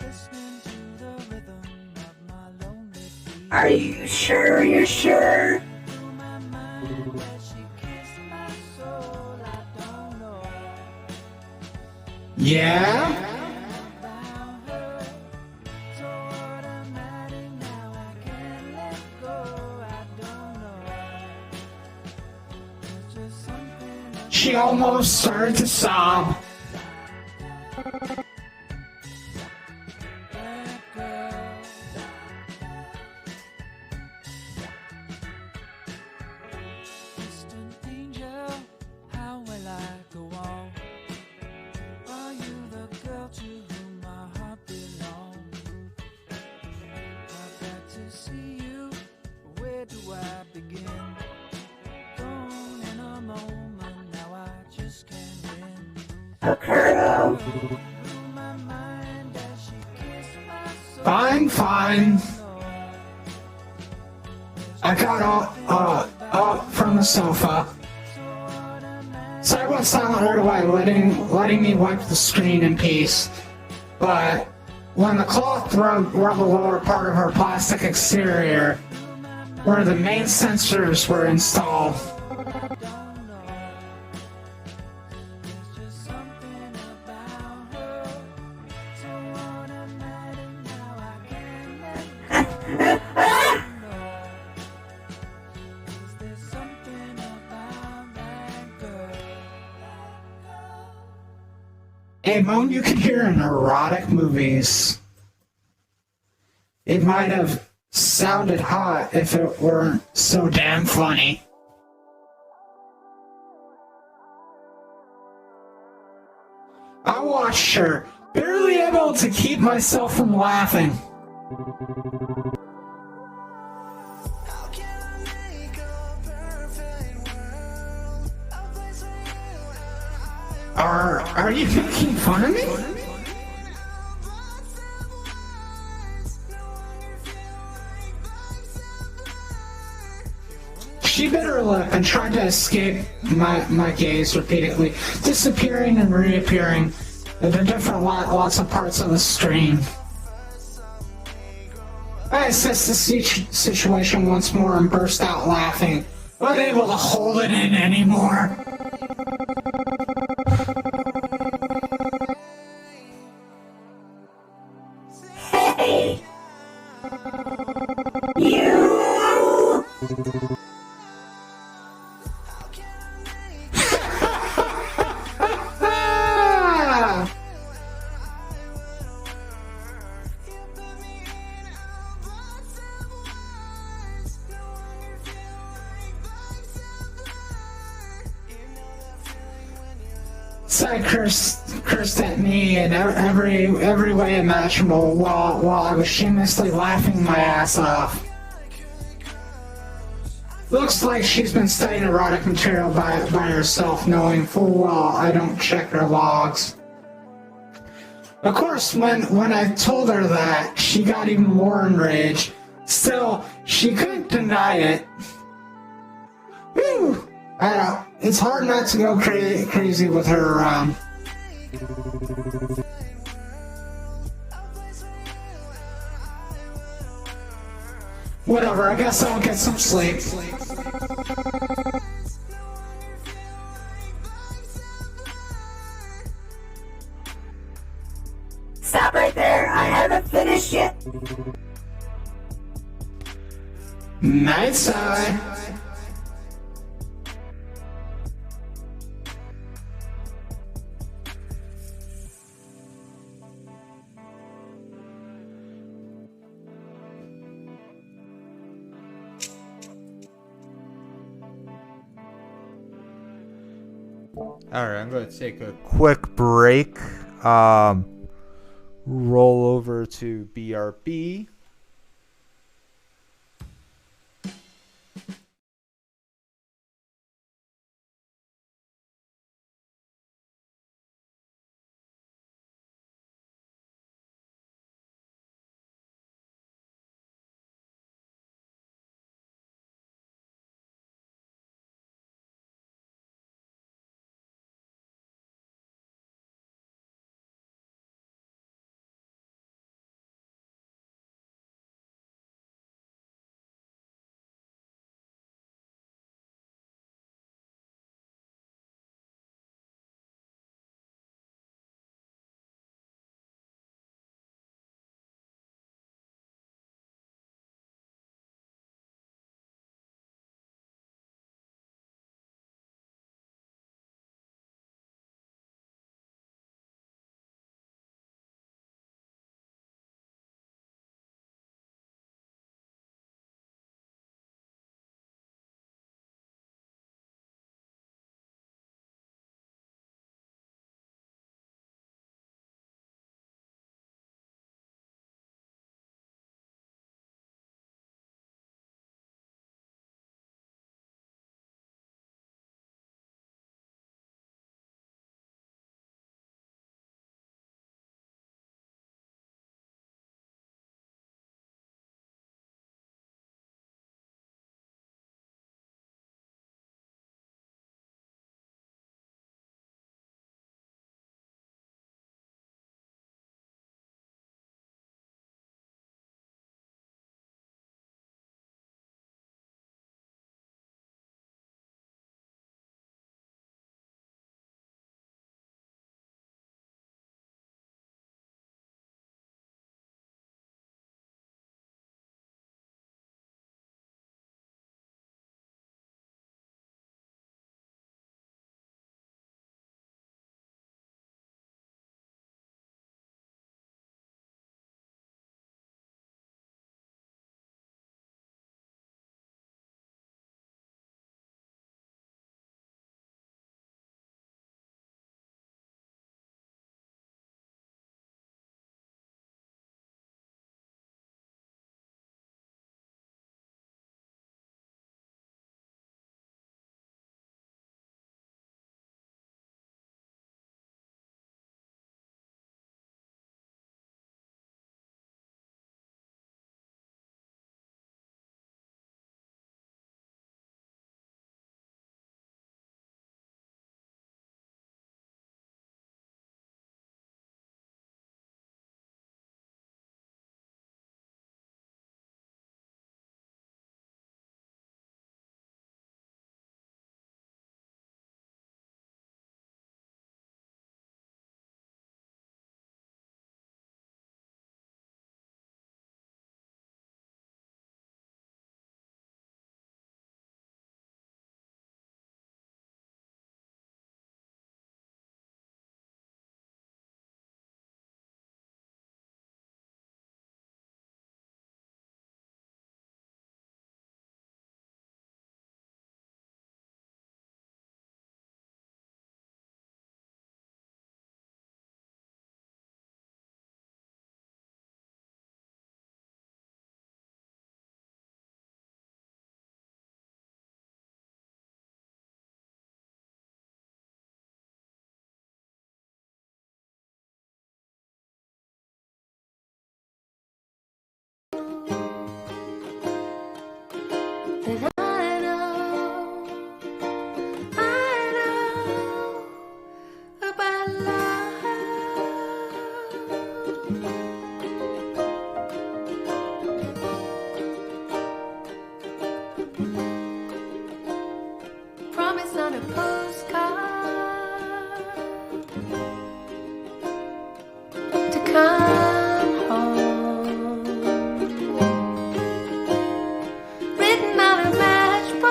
A: listening to the rhythm of my lonely feet.
H: Are you sure you're sure?
A: Through my mind, where she kissed my soul, I don't know.
G: Yeah?
A: About her, so automatic now, I can't let go. I don't know. There's just something
G: She almost started to sob.
A: that girl. Distant angel, how will I go on? Are you the girl to whom my heart belongs? I've got to see you, where do I begin? Gone in a moment, now I just can't win.
H: Akuro,
A: Through my mind as she kissed my soul.
G: Fine. I got up from the sofa. So I went silent right away, letting me wipe the screen in peace. But when the cloth rubbed the lower part of her plastic exterior, where the main sensors were installed, a moan you can hear in erotic movies. It might have sounded hot if it weren't so damn funny. I watched her, barely able to keep myself from laughing.
A: How can I make
G: Are you making fun of me? She bit her lip and tried to escape my gaze repeatedly, disappearing and reappearing at the different lots of parts of the stream. I assessed the situation once more and burst out laughing, unable to hold it in anymore.
H: Hey! You!
G: Ah! I cursed at me in every way imaginable while I was shamelessly laughing my ass off. Looks like she's been studying erotic material by herself, knowing full well I don't check her logs. Of course, when I told her that, she got even more enraged. Still, she couldn't deny it. Whew! I know, it's hard not to go crazy with her around. Whatever, I guess I'll get some sleep.
H: Stop right there, I haven't finished yet.
G: Night side.
B: Alright, I'm going to take a quick break. Roll over to BRB.
I: Promise on a postcard to come home. Written on a matchbox.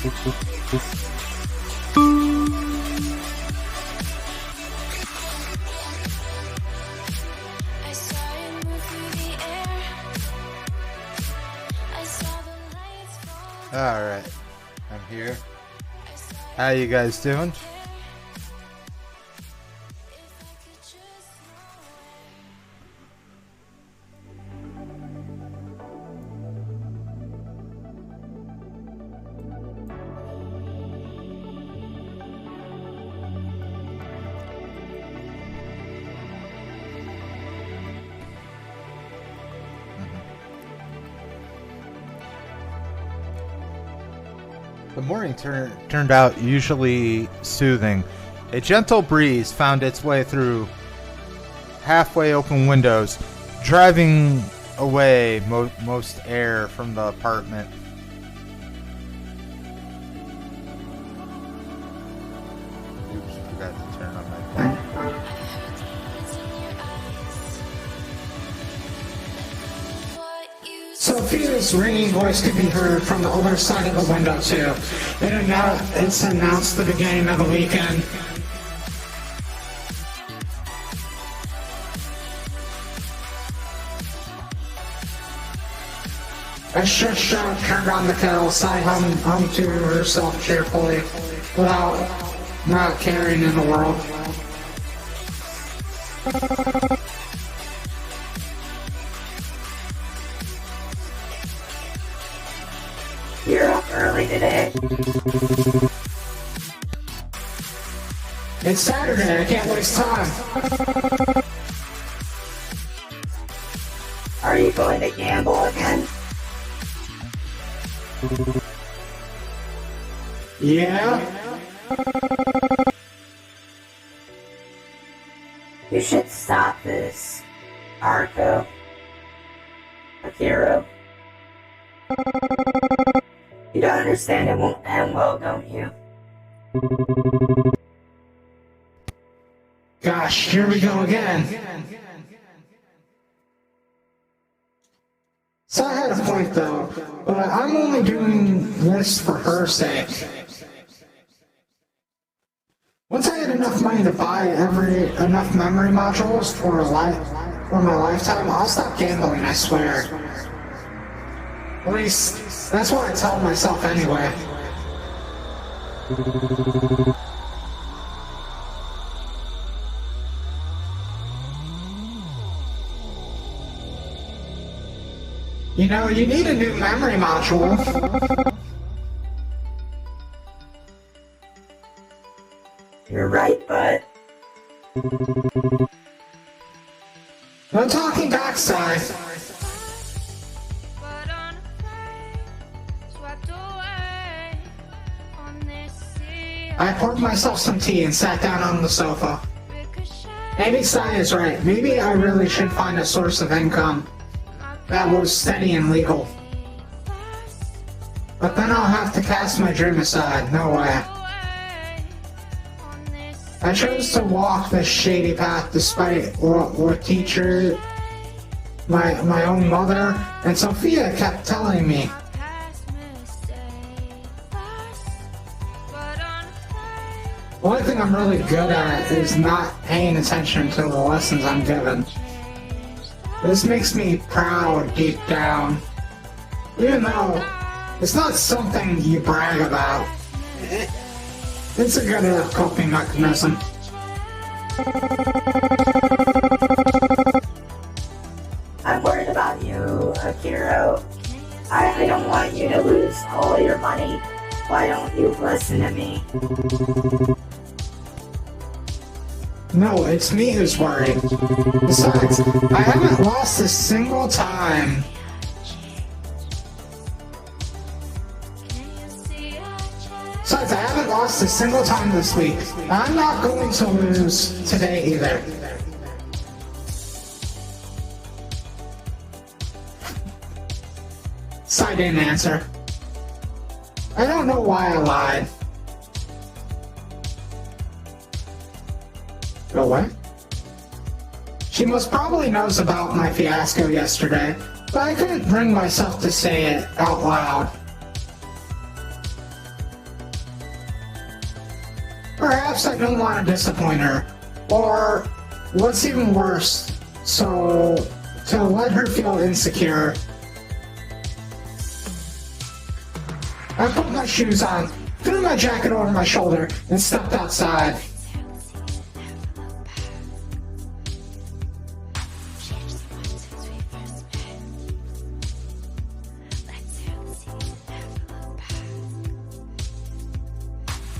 I: I saw you move through the air. I saw the lights fall.
B: Alright, I'm here.
I: I saw
B: How you guys doing?
I: if I could just know
B: The morning turned out usually soothing. A gentle breeze found its way through halfway open windows, driving away most air from the apartment. Oops, forgot to turn on my phone.
I: what's in your eyes. What you
G: Sophia's ringing voice could be heard from the other side of the window too. It's announced the beginning of the weekend. As Shusha turned on the kettle, Sai hummed to herself cheerfully, without not caring in the world.
H: You're up early today.
G: It's Saturday, I can't waste time.
H: Are you going to gamble again?
G: Yeah?
H: You should stop this, Arco. Akiro. You don't understand it won't end well, don't you?
G: Gosh, here we go again. So I had a point though, but I'm only doing this for her sake. Once I had enough money to buy enough memory modules for my lifetime, I'll stop gambling, I swear. At least, that's what I tell myself anyway. You know, you need a new memory module.
H: You're right, bud.
G: No talking backside.
I: but unafraid, swept away on this sea.
G: I poured myself some tea and sat down on the sofa.
I: Ricochet,
G: Maybe Sai is right. Maybe I really should find a source of income that was steady and legal. But then I'll have to cast my dream aside. No way.
I: away on this
G: I chose to walk this shady path despite what teacher, my own mother, and Sophia kept telling me.
I: past mistake. But unafraid,
G: The only thing I'm really good at is not paying attention to the lessons I'm given. This makes me proud deep down. Even though it's not something you brag about. It's a good enough coping mechanism.
H: I'm worried about you, Akiro. I don't want you to lose all your money. Why don't you listen to me?
G: No, it's me who's worried. Besides, I haven't lost a single time. Besides, I haven't lost a single time this week. I'm not going to lose today either. Sai didn't answer. I don't know why I lied. Go away. She most probably knows about my fiasco yesterday, but I couldn't bring myself to say it out loud. perhaps I don't want to disappoint her. Or, what's even worse, so to let her feel insecure, I put my shoes on, threw my jacket over my shoulder, and stepped outside.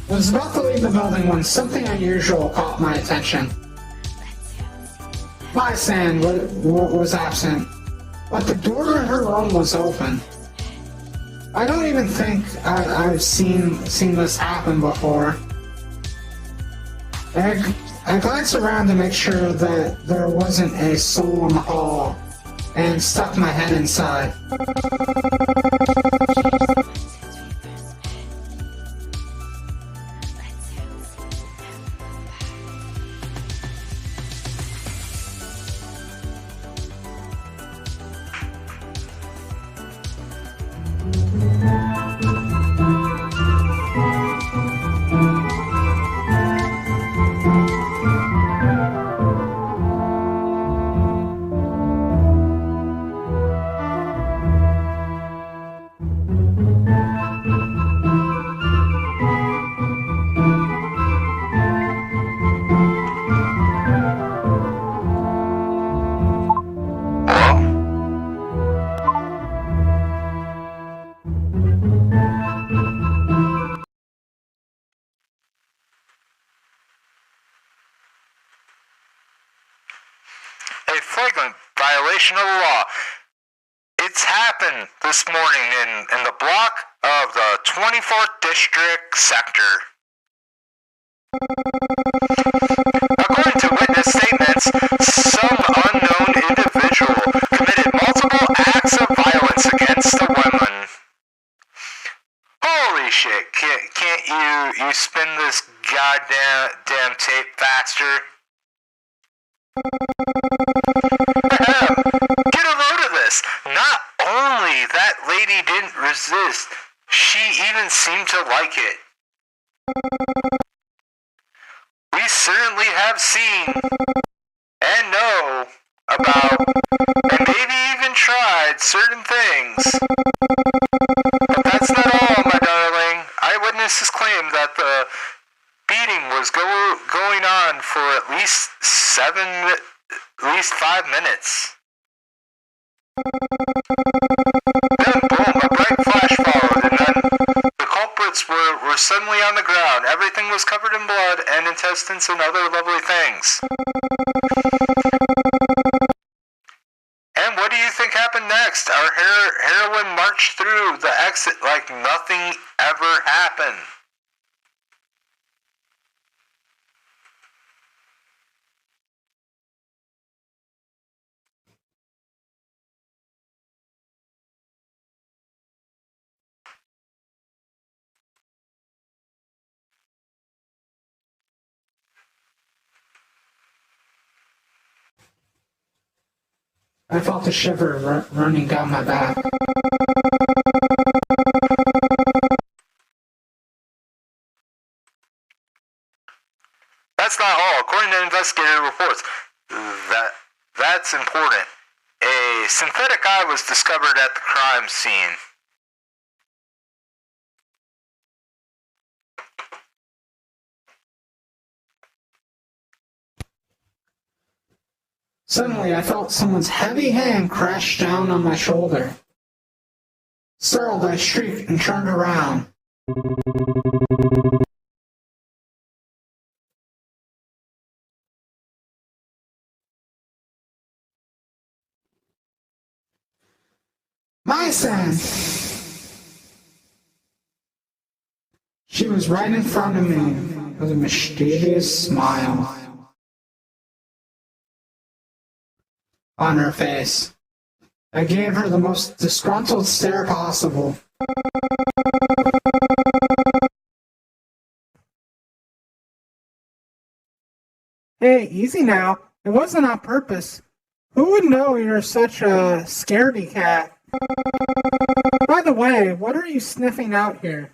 G: I was about to leave the building when something unusual caught my attention. My sand was absent, but the door to her room was open. I don't even think I've seen this happen before. I glanced around to make sure that there wasn't a soul in the hall, and stuck my head inside.
B: A flagrant violation of the law. It's happened this morning in the block of the 24th District Sector. According to witness statements, some unknown individual committed multiple acts of violence against a woman. Holy shit, can't you spin this goddamn tape faster? Get a load of this. Not only that lady didn't resist, she even seemed to like it. We certainly have seen and know about and maybe even tried certain things. But that's not all, my darling. Eyewitnesses claim that the beating was going on for at least 5 minutes. Then, boom, a bright flash followed, and then the culprits were suddenly on the ground. Everything was covered in blood and intestines and other lovely things. And what do you think happened next? Our heroine marched through the exit like nothing ever happened.
G: I felt a shiver running down my back.
B: That's not all. According to investigator reports, that's important. A synthetic eye was discovered at the crime scene.
G: Suddenly, I felt someone's heavy hand crash down on my shoulder. Startled, I shrieked and turned around. My son! She was right in front of me with a mischievous smile on her face. I gave her the most disgruntled stare possible. Hey, easy now. It wasn't on purpose. Who would know you're such a scaredy cat? By the way, what are you sniffing out here?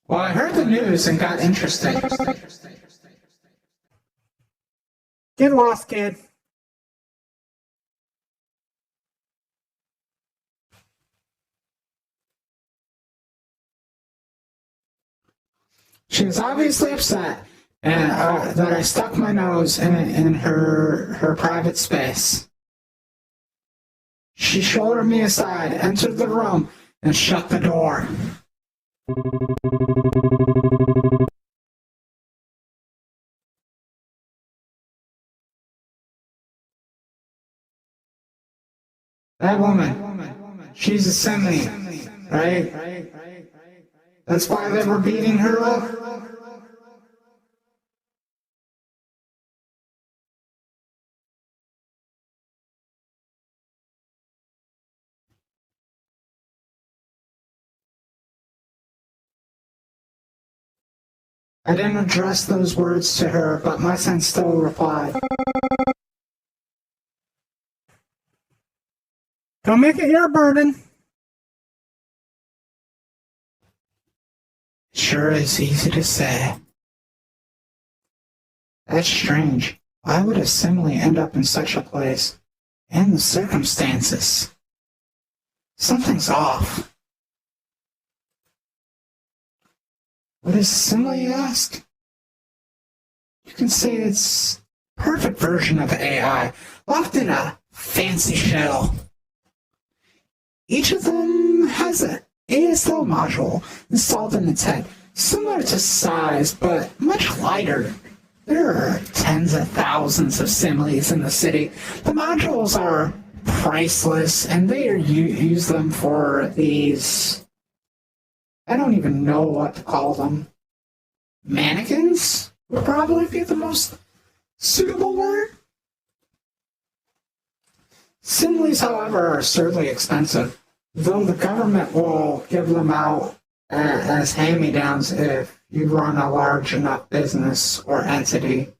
G: Well, I heard the news and got interested. Get lost, kid. She was obviously upset and that I stuck my nose in her private space. She shouldered me aside, entered the room, and shut the door. That woman, she's a simile, right? That's why they were beating her up. I didn't address those words to her, but my son still replied. Don't make it your burden. Sure is easy to say. That's strange. Why would a simile end up in such a place? And the circumstances. Something's off. What is a simile, you ask? You can say it's a perfect version of AI, locked in a fancy shell. Each of them has an ASL module installed in its head, similar to size, but much lighter. There are tens of thousands of similes in the city. The modules are priceless, and they use them for these... I don't even know what to call them. Mannequins would probably be the most suitable word. Similes, however, are absurdly expensive, though the government will give them out as hand-me-downs if you run a large enough business or entity,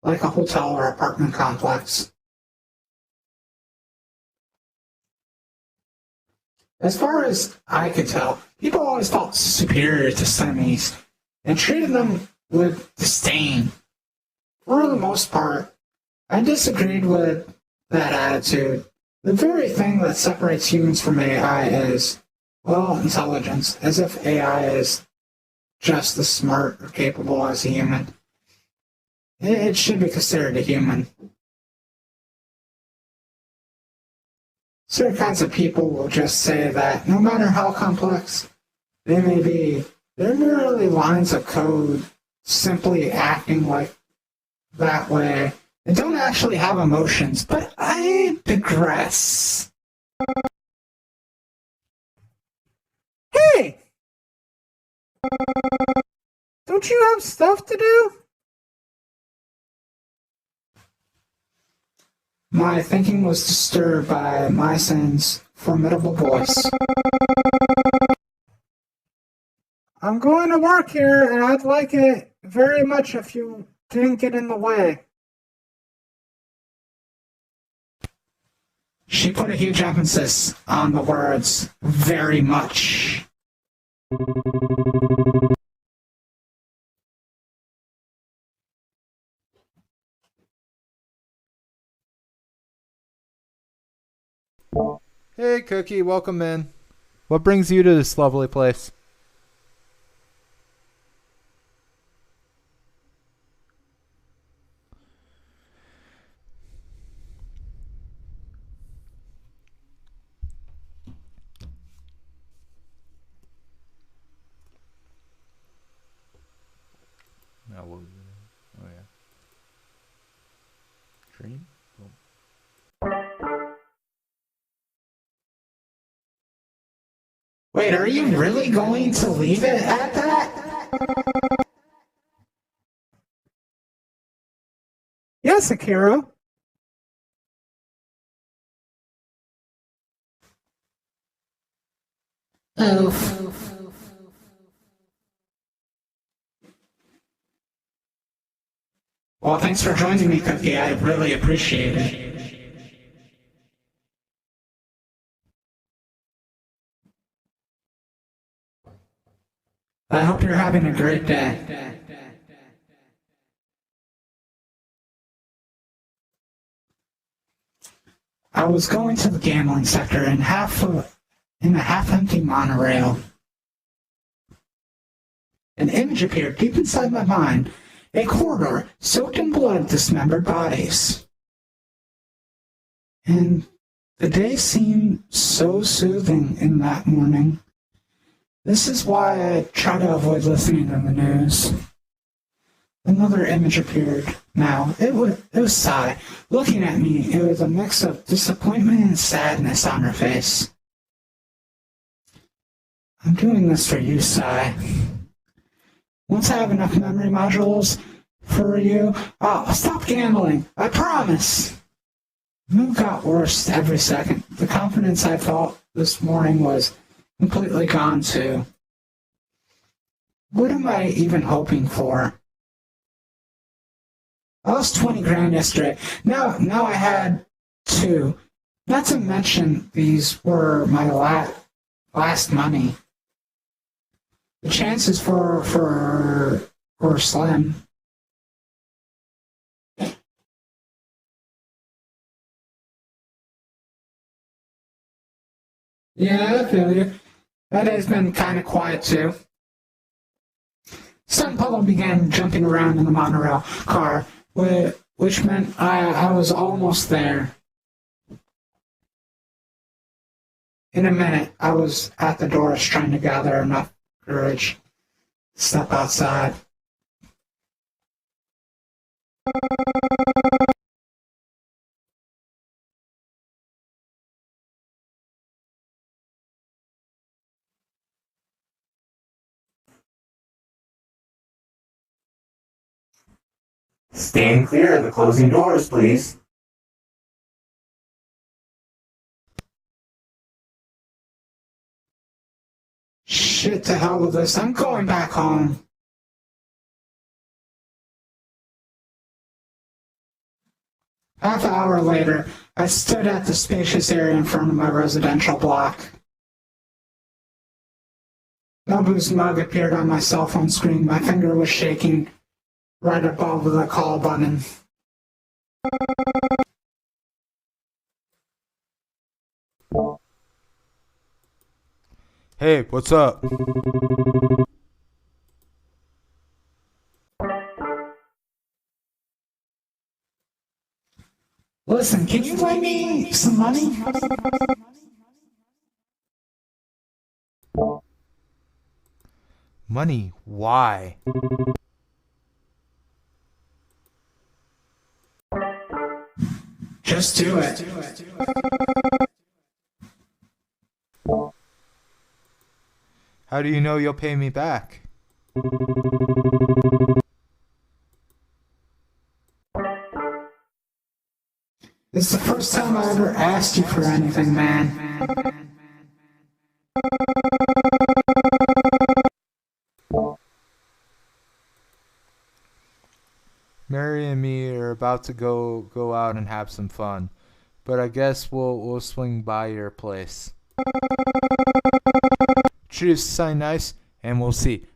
G: like a hotel or apartment complex. As far as I could tell, people always felt superior to similes and treated them with disdain. For the most part, I disagreed with that attitude. The very thing that separates humans from AI is, well, intelligence, as if AI is just as smart or capable as a human. It should be considered a human. Certain kinds of people will just say that no matter how complex they may be, they're merely lines of code simply acting like that way. They don't actually have emotions, but I digress. Hey! Don't you have stuff to do? My thinking was disturbed by my son's formidable voice. I'm going to work here, and I'd like it very much if you didn't get in the way. She put a huge emphasis on the words, very much.
B: Hey, Cookie, welcome in. What brings you to this lovely place? Now what was it? Oh yeah. Dream?
G: Wait, are you really going to leave it at that? Yes, Akira. Oof. Well, thanks for joining me, Cookie. I really appreciate it. I hope you're having a great day. I was going to the gambling sector in a half-empty monorail. An image appeared deep inside my mind, a corridor soaked in blood, dismembered bodies. And the day seemed so soothing in that morning. This is why I try to avoid listening to the news. Another image appeared now. It was Sai. Looking at me, it was a mix of disappointment and sadness on her face. I'm doing this for you, Sai. Once I have enough memory modules for you, I'll stop gambling. I promise. The mood got worse every second. The confidence I felt this morning was completely gone too. What am I even hoping for? I lost 20 grand yesterday. Now I had 2. Not to mention these were my last money. The chances were slim. Yeah, I feel you. That has been kind of quiet too. Some puddle began jumping around in the monorail car, which meant I was almost there. In a minute, I was at the doors trying to gather enough courage to step outside.
D: Stand clear of the closing doors, please.
G: Shit, to hell with this. I'm going back home. Half an hour later, I stood at the spacious area in front of my residential block. Nobu's mug appeared on my cell phone screen. My finger was shaking right above the call button.
B: Hey, what's up?
G: Listen, can you lend me some money?
B: Money? Why?
G: Just do it.
B: How do you know you'll pay me back?
G: It's the first time I ever asked you for anything, man.
B: Mary and me are about to go out and have some fun, but I guess we'll swing by your place. Cheers, say nice, and we'll see.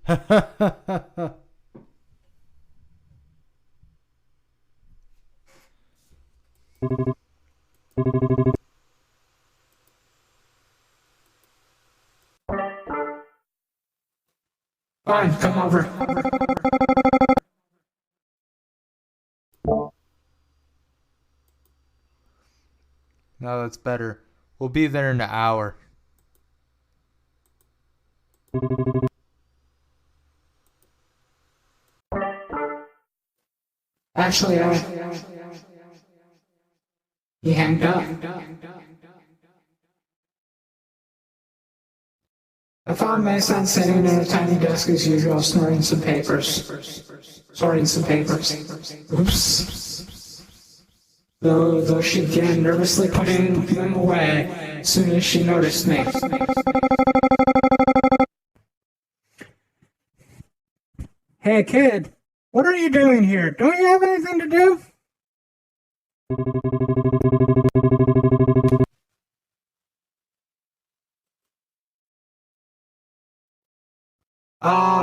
G: Fine, come over.
B: Now that's better. We'll be there in an hour.
G: Actually, he hanged up. I found my son sitting at a tiny desk as usual, sorting some papers. Oops. Though she began nervously putting them away as soon as she noticed me. Hey kid, what are you doing here? Don't you have anything to do?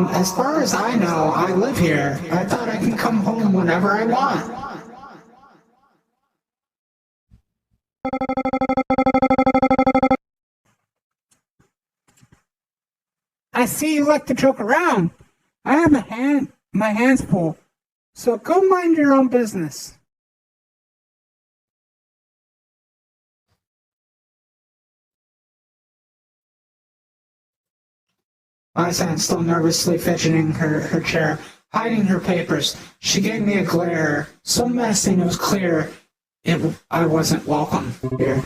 G: As far as I know, I live here. I thought I can come home whenever I want. I see you like to joke around. I have my hands full. So go mind your own business. Lysan, still nervously fidgeting her chair, hiding her papers. She gave me a glare, so menacing it was clear I wasn't welcome here.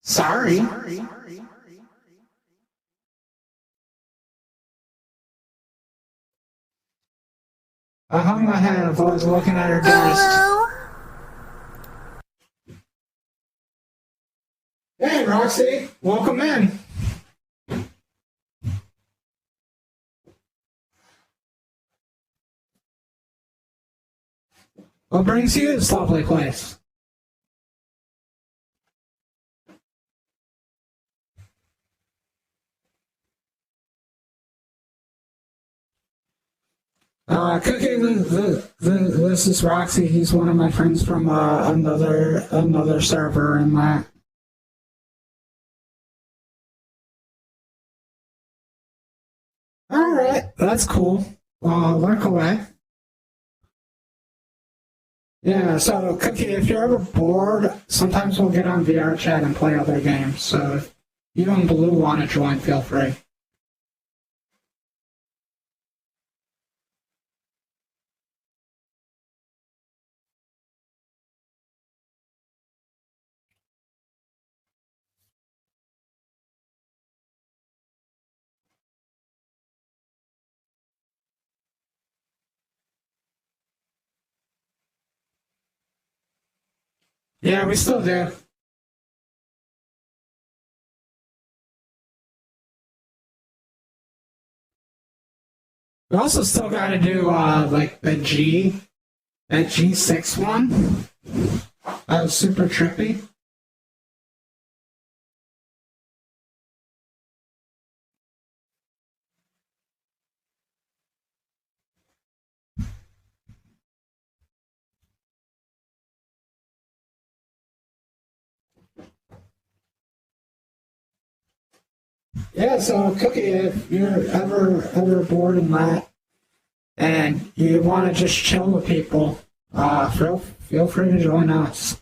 G: Sorry. I hung my head and was looking at her desk. Hey, Roxy, welcome in. What brings you to this lovely place? Cookie, this is Roxy. He's one of my friends from another server in that. Alright, that's cool. Work away. Yeah, so Cookie, if you're ever bored, sometimes we'll get on VR chat and play other games. So if you and Blue want to join, feel free. Yeah, we still do. We also still gotta do, like, that G6 one. That was super trippy. Yeah, so Cookie, if you're ever bored in that, and you want to just chill with people, feel free to join us.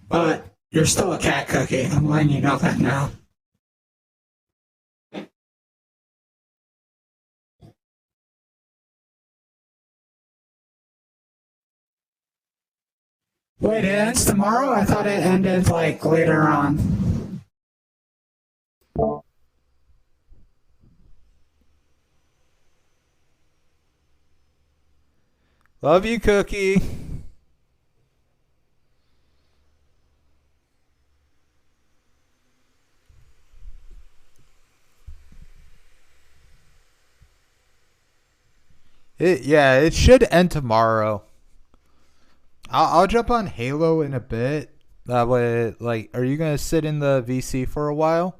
G: But you're still a cat, Cookie. I'm letting you know that now. Wait, it ends tomorrow? I thought it ended, like, later on.
B: Love you, Cookie. It should end tomorrow. I'll jump on Halo in a bit. That way, like, are you gonna sit in the VC for a while?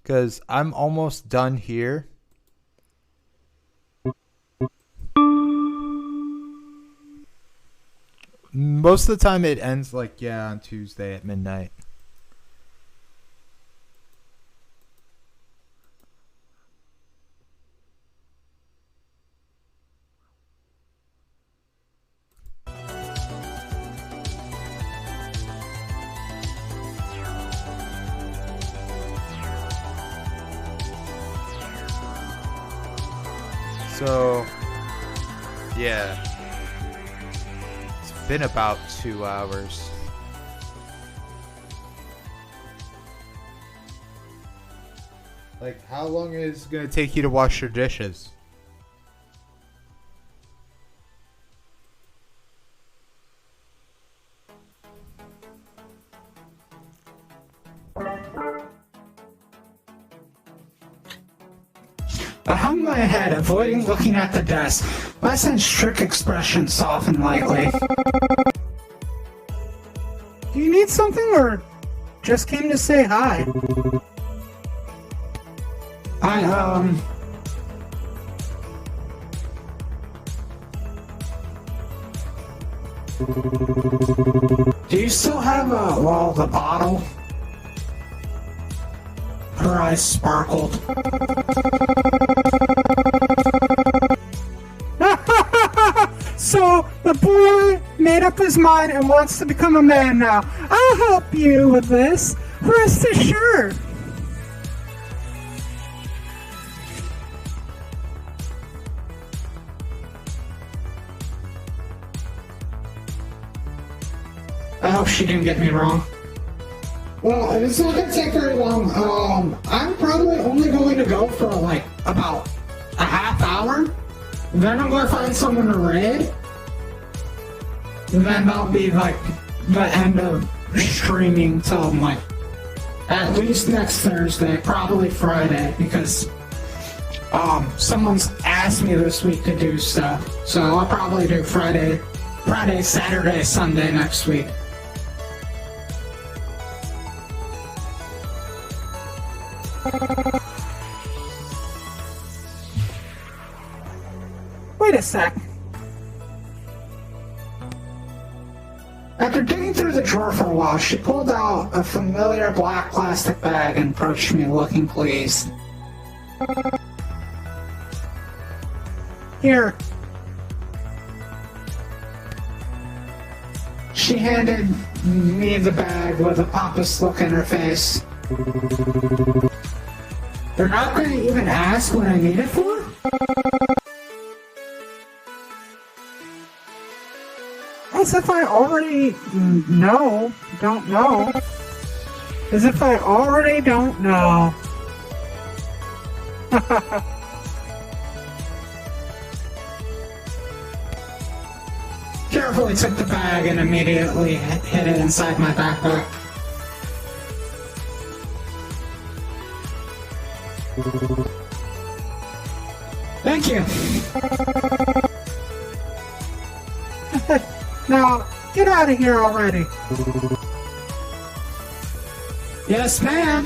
B: Cause I'm almost done here. Most of the time it ends like on Tuesday at midnight. So, yeah. It's been about 2 hours. Like, how long is it gonna take you to wash your dishes?
G: I hung my head, avoiding looking at the desk. My son's strict expression softened lightly. Do you need something or just came to say hi? Do you still have, the bottle? Her eyes sparkled. So, the boy made up his mind and wants to become a man now. I'll help you with this. Rest assured. I hope she didn't get me wrong. Well, it's not gonna take very long. I'm probably only going to go for like about a half hour. Then I'm gonna find someone to raid. And then that'll be like the end of streaming till like at least next Thursday, probably Friday, because someone's asked me this week to do stuff. So I'll probably do Friday, Saturday, Sunday next week. Wait a sec. After digging through the drawer for a while, she pulled out a familiar black plastic bag and approached me looking pleased. Here. She handed me the bag with a pompous look in her face. They're not going to even ask what I need it for? As if I already don't know. As if I already don't know. Carefully took the bag and immediately hid it inside my backpack. Thank you. Now, get out of here already. Yes, ma'am.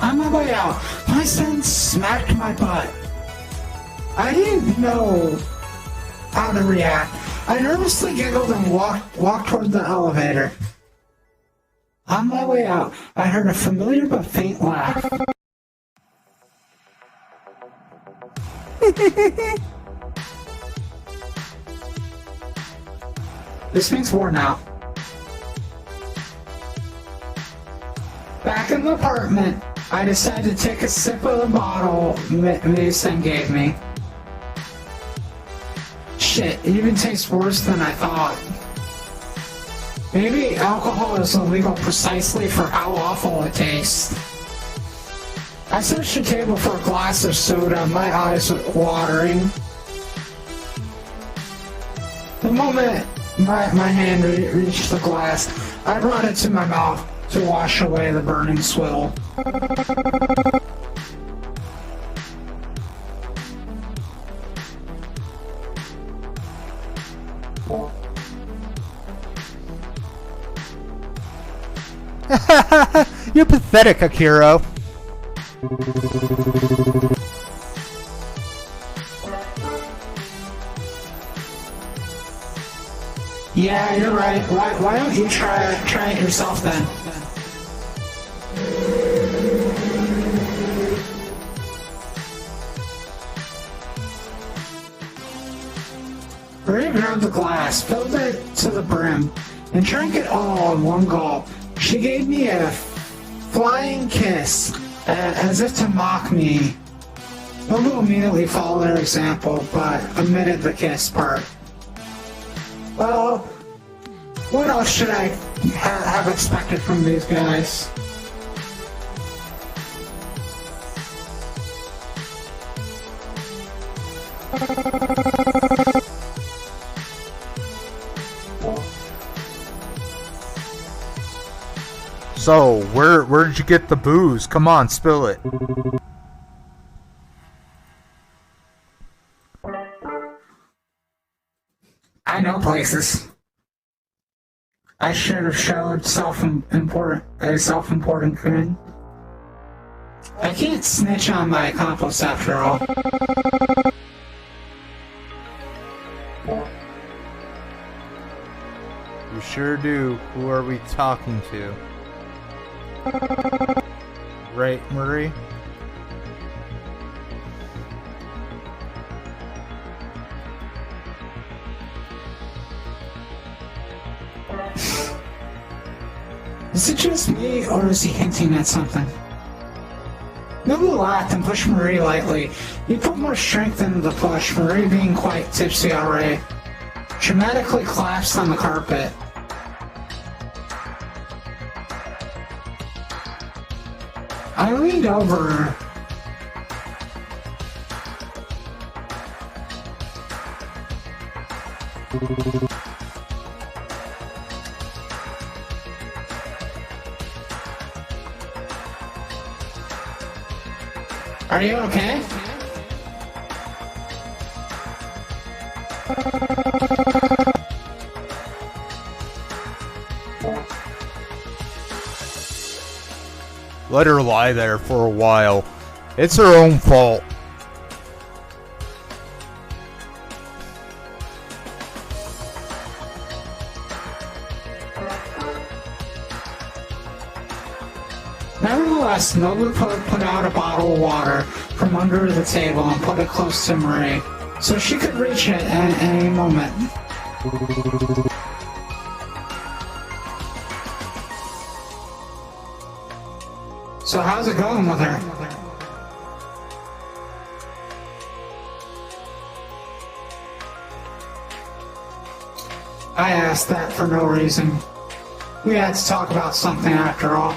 G: On my way out, my son smacked my butt. I didn't know how to react. I nervously giggled and walked toward the elevator. On my way out, I heard a familiar but faint laugh. This means war now. Back in the apartment, I decided to take a sip of the bottle Mason gave me. Shit, it even tastes worse than I thought. Maybe alcohol is illegal precisely for how awful it tastes. I searched the table for a glass of soda, my eyes watering. The moment my hand reached the glass, I brought it to my mouth to wash away the burning swill.
B: You're pathetic, Akiro.
G: Yeah, you're right. Why don't you try it yourself then? Ray grabbed the glass, filled it to the brim, and drank it all in one gulp. She gave me a flying kiss, as if to mock me. Bobo immediately followed her example, but omitted the kiss part. Well, what else should I have expected from these guys.
B: So, where did you get the booze? Come on, spill it.
G: I know places. I should have showed a self-important thing. I can't snitch on my accomplice after all.
B: You sure do. Who are we talking to? Right, Marie?
G: Is it just me, or is he hinting at something? Nobu laughed and pushed Marie lightly. He put more strength into the push, Marie being quite tipsy already. Dramatically collapsed on the carpet. I leaned over her. Are you okay?
B: Let her lie there for a while. It's her own fault.
G: Nevertheless, Nobu put out a bottle of water from under the table and put it close to Marie, so she could reach it at any moment. So how's it going with her? I asked that for no reason. We had to talk about something after all.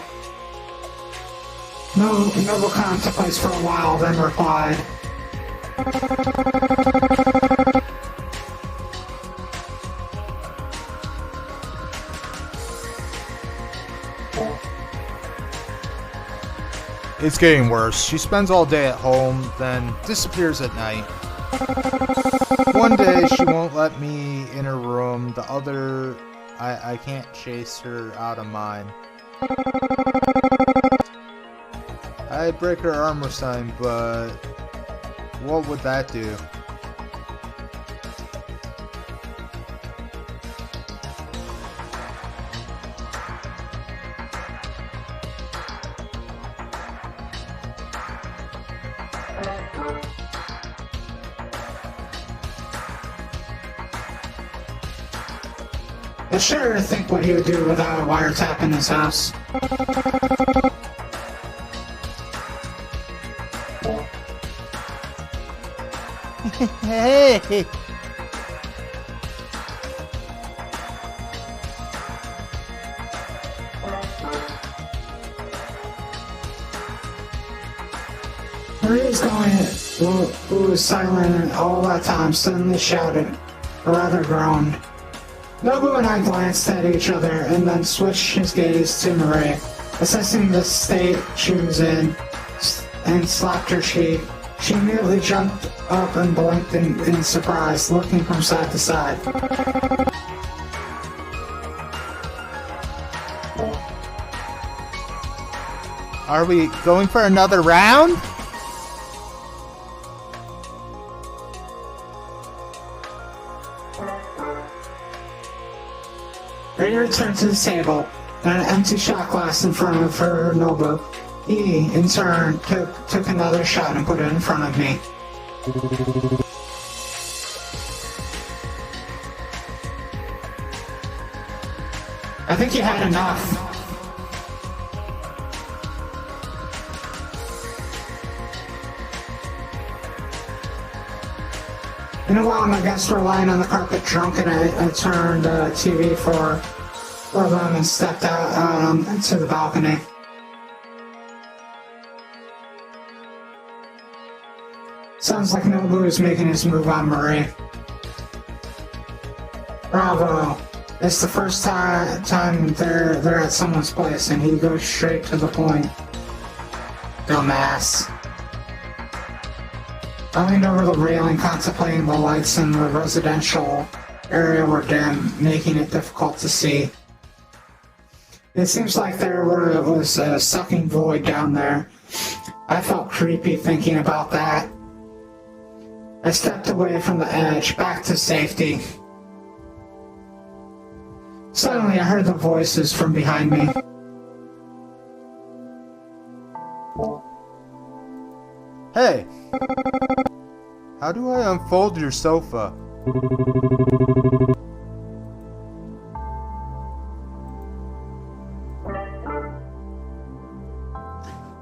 G: Nobu contemplates for a while, then replied.
B: It's getting worse. She spends all day at home, then disappears at night. One day she won't let me in her room, the other, I can't chase her out of mine. I'd break her armor sign, but what would that do?
G: I sure think what he would do without a wiretap in his house.
B: Hey!
G: Maria's going, who was silent all that time, suddenly shouted, or rather groaned. Nobu and I glanced at each other and then switched his gaze to Marie, assessing the state she was in, and slapped her cheek. She immediately jumped up and blinked in surprise, looking from side to side.
B: Are we going for another round?
G: Marie returned to the table, and an empty shot glass in front of her Nobu. He, in turn, took another shot and put it in front of me. I think you had enough. In a while, my guests were lying on the carpet drunk, and I turned TV for for them and stepped out into the balcony. Sounds like Nobu is making his move on Marie. Bravo. It's the first time they're at someone's place and he goes straight to the point. Dumbass. I leaned over the railing contemplating the lights in the residential area were dim, making it difficult to see. It seems like there was a sucking void down there. I felt creepy thinking about that. I stepped away from the edge, back to safety. Suddenly I heard the voices from behind me.
B: Hey! How do I unfold your sofa?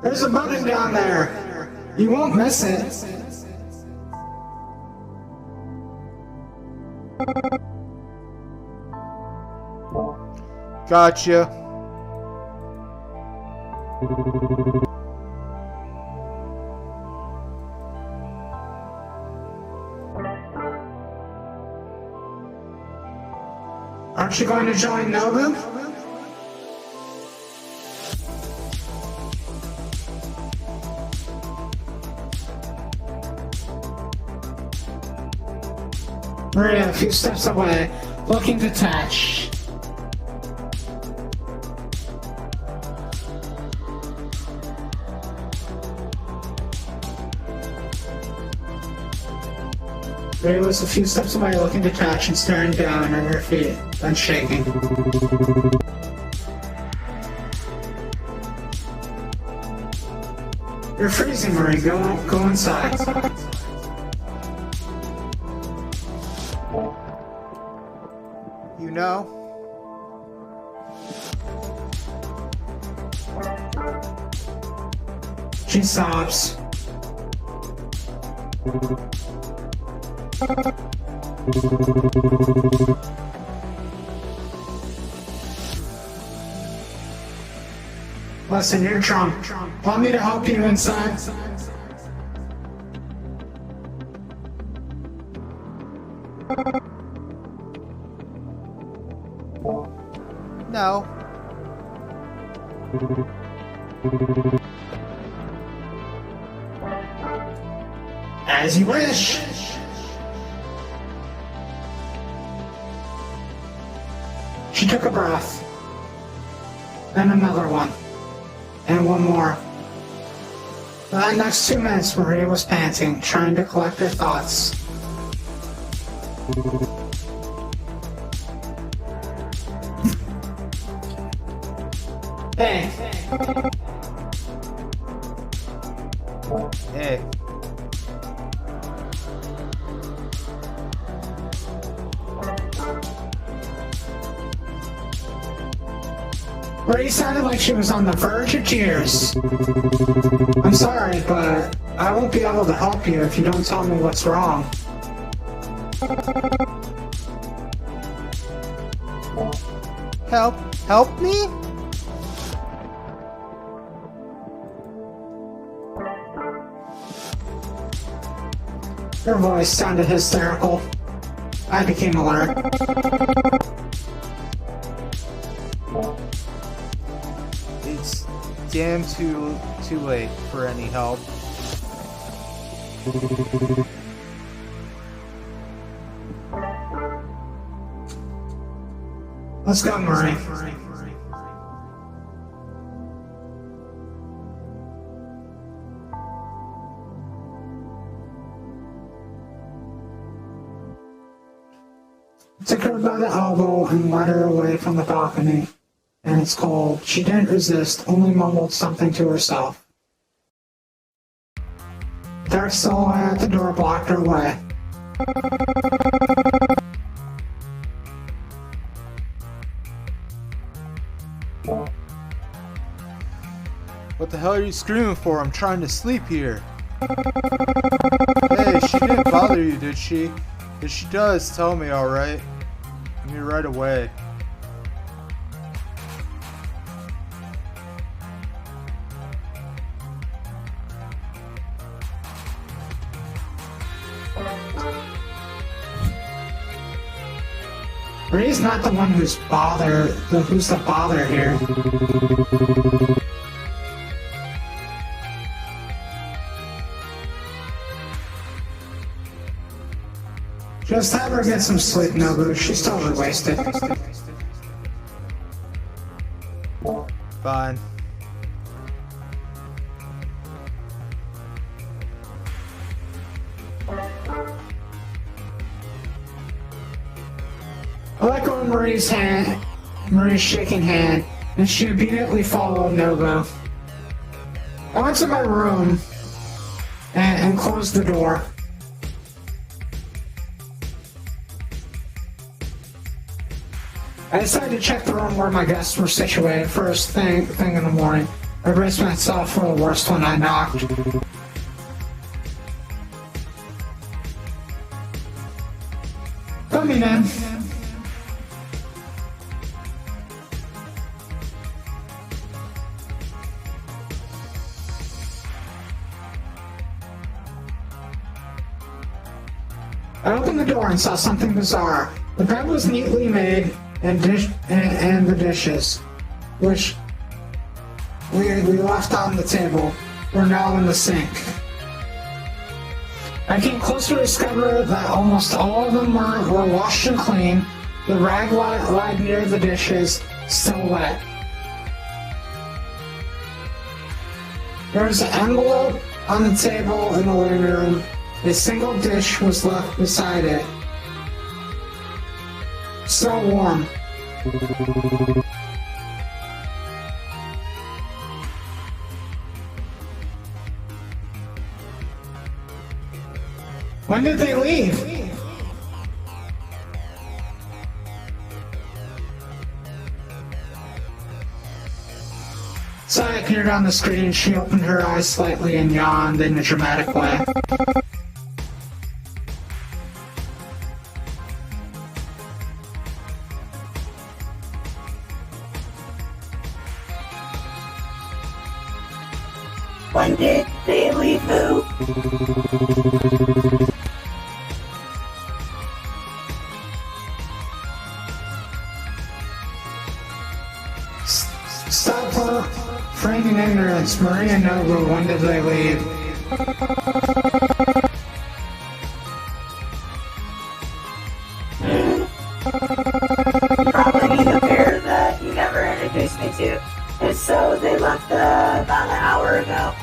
G: There's a button down there. You won't miss it.
B: Gotcha.
G: Aren't you going to join Nobu? Maria, a few steps away, looking detached. Maria was a few steps away, looking detached and staring down at her feet, then shaking. You're freezing, Marie. Go inside.
B: You know?
G: She sobs. Listen, you're drunk. Want me to help you inside?
B: No.
G: As you wish. She took a breath. Then another one. And one more. For the next 2 minutes, Maria was panting, trying to collect her thoughts. Hey.
B: Hey.
G: Marie sounded like she was on the verge of tears. I'm sorry, but I won't be able to help you if you don't tell me what's wrong.
B: Help me?
G: Her voice sounded hysterical. I became alert.
B: It's damn too late for any help.
G: Let's go, Marie. Took her by the elbow and led her away from the balcony. And it's cold. She didn't resist, only mumbled something to herself. Dark silhouette at the door blocked her way.
B: What the hell are you screaming for? I'm trying to sleep here. Hey, she didn't bother you, did she? If she does, tell me, alright? Me right away.
G: Marie's not the one who's the bother here. Just have her get some sleep, Nobu. She's totally wasted.
B: Fine.
G: I let go of Marie's shaking hand, and she immediately followed Nobu. I went to my room and closed the door. I decided to check the room where my guests were situated first thing in the morning. I braced myself for the worst when I knocked. Coming in. I opened the door and saw something bizarre. The bed was neatly made, and the dishes, which we left on the table, were now in the sink. I came closer to discover that almost all of them were washed and clean. The rag lied near the dishes, still wet. There was an envelope on the table in the living room. A single dish was left beside it. So warm. When did they leave? Sai appeared on the screen. She opened her eyes slightly and yawned in a dramatic way.
H: When did they leave who?
G: Stop framing ignorance. Marie and Nobu, when did they leave?
H: You probably mean the pair that you never introduced me to. And so they left about an hour ago.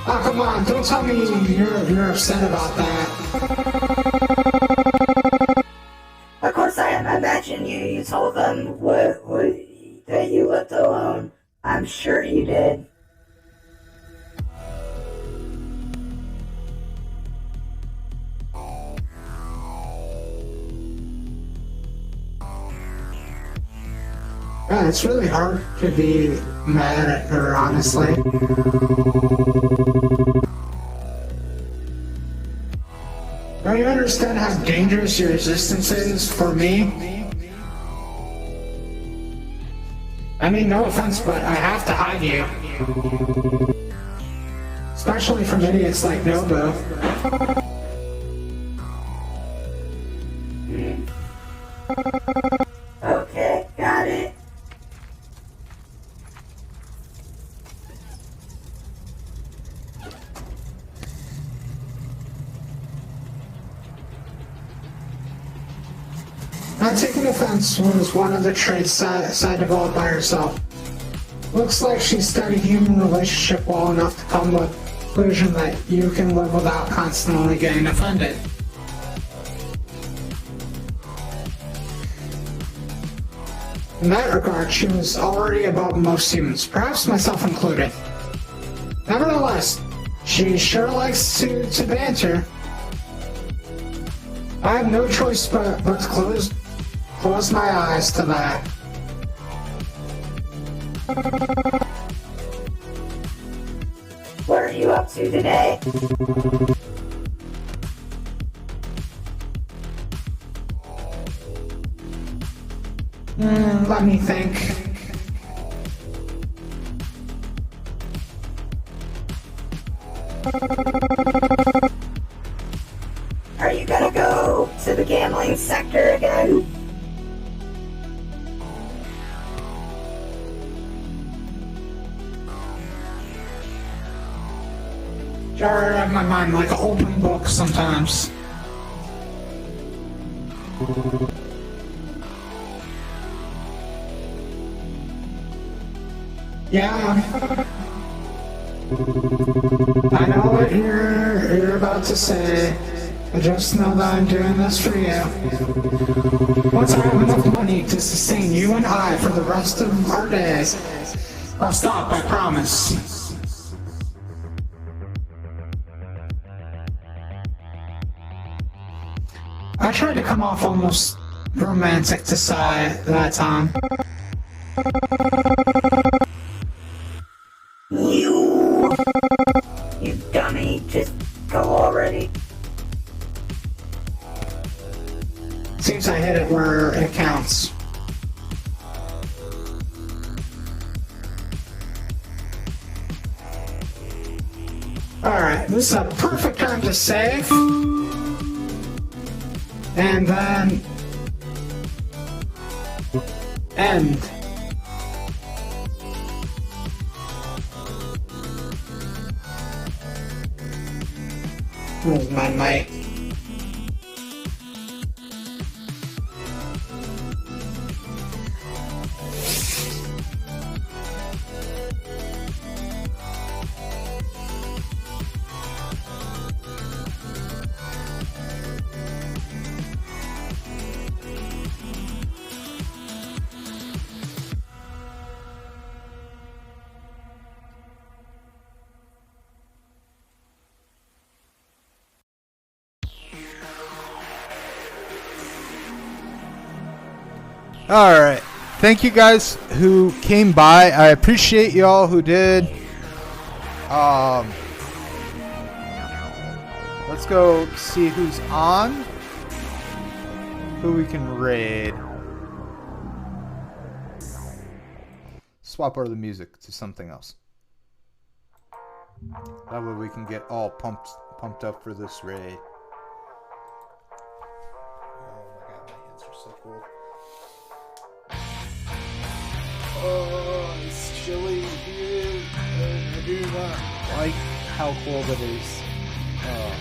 G: Oh, come on, don't tell me you're upset about that.
H: Of course I am. Imagine you told them that you left alone. I'm sure you did.
G: Yeah, it's really hard to be mad at her, honestly. Don't you understand how dangerous your resistance is for me? I mean, no offense, but I have to hide you. Especially from idiots like Nobu.
H: Okay, got it.
G: Not taking offense was one of the traits Sai developed by herself. Looks like she studied human relationship well enough to come to the conclusion that you can live without constantly getting offended. In that regard, she was already above most humans, perhaps myself included. Nevertheless, she sure likes to banter. I have no choice but to close my eyes to that.
H: What are you up to today?
G: Let me think.
H: same sector again?
G: Sorry, I have my mind like an open book sometimes. Yeah. I know what you're about to say. I just know that I'm doing this for you. Once I have enough money to sustain you and I for the rest of our days, I'll stop, I promise. I tried to come off almost romantic to Sai that time.
H: You dummy, just go already.
G: Seems I hit it where it counts. Alright, this is a perfect time to save. And then end. Oh, my mic.
B: All right. Thank you guys who came by. I appreciate y'all who did. Let's go see who's on. Who we can raid. Swap over the music to something else. That way we can get all pumped up for this raid. Oh my god, my hands are so cold. Oh, it's chilly here. I do not like how cold it is. Oh.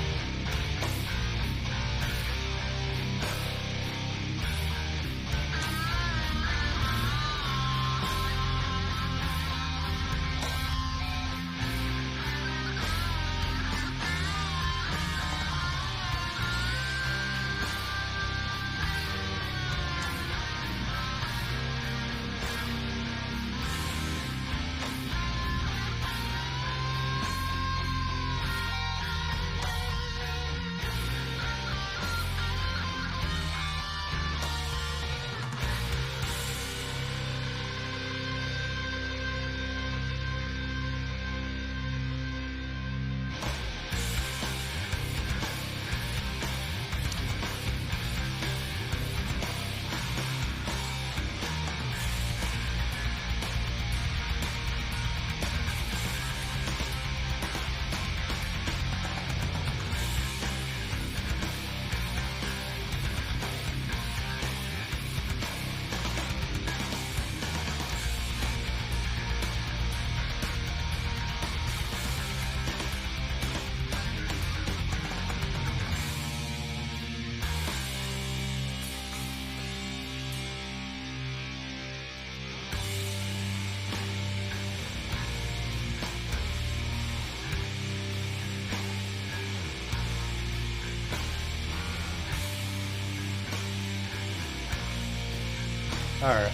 B: Alright,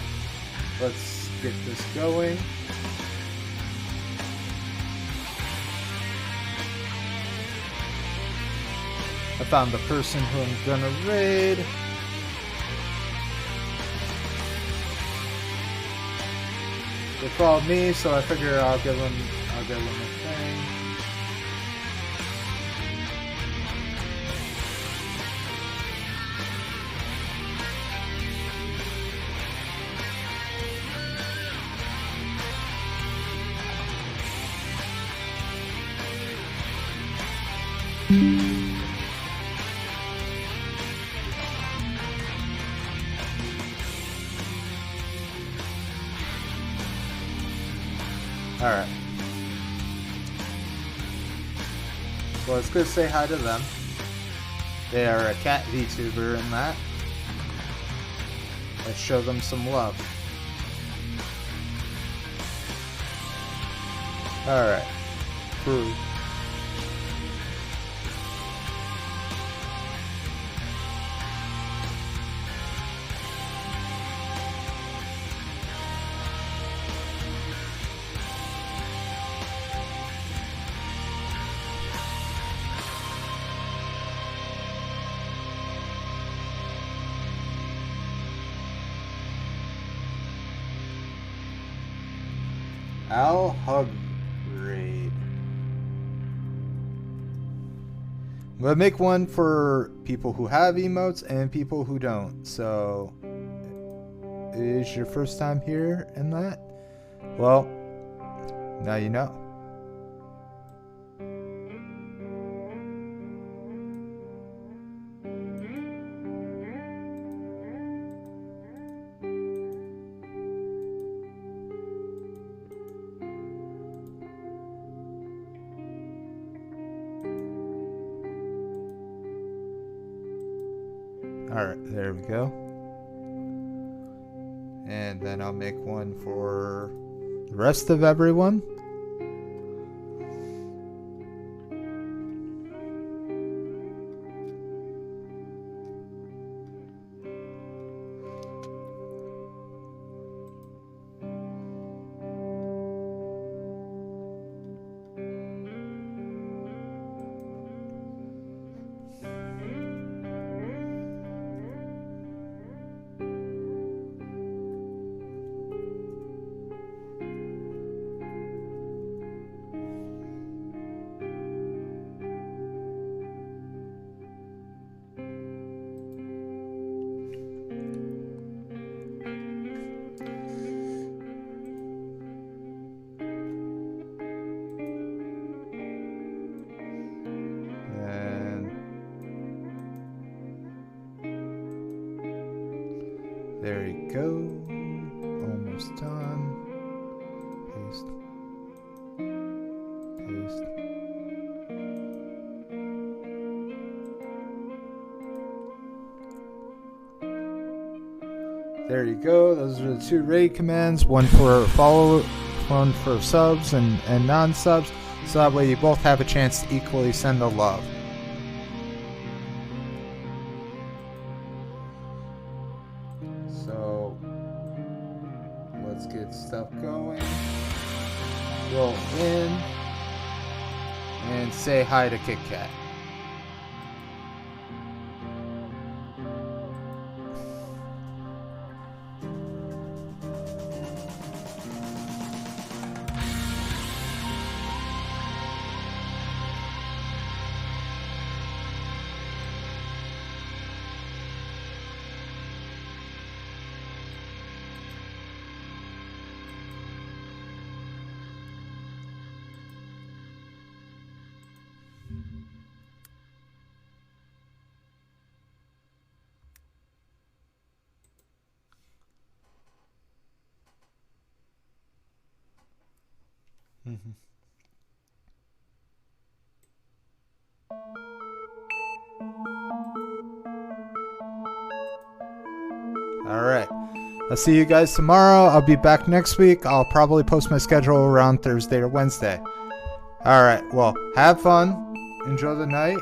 B: let's get this going. I found the person who I'm gonna raid. They followed me, so I figure I'll give them a thing. Alright. Well, let's go say hi to them. They are a cat VTuber and that. Let's show them some love. Alright. Cool. Al Huggrade. I'm gonna make one for people who have emotes and people who don't. So, it is your first time here in that? Well, now you know. Alright, there we go. And then I'll make one for the rest of everyone. There you go. Almost done. Paste. Paste. There you go. Those are the two raid commands. One for follow, one for subs and non-subs. So that way you both have a chance to equally send the love. So let's get stuff going. Roll in and say hi to Kit Kat. Alright. I'll see you guys tomorrow. I'll be back next week. I'll probably post my schedule around Thursday or Wednesday. Alright, well, have fun. Enjoy the night.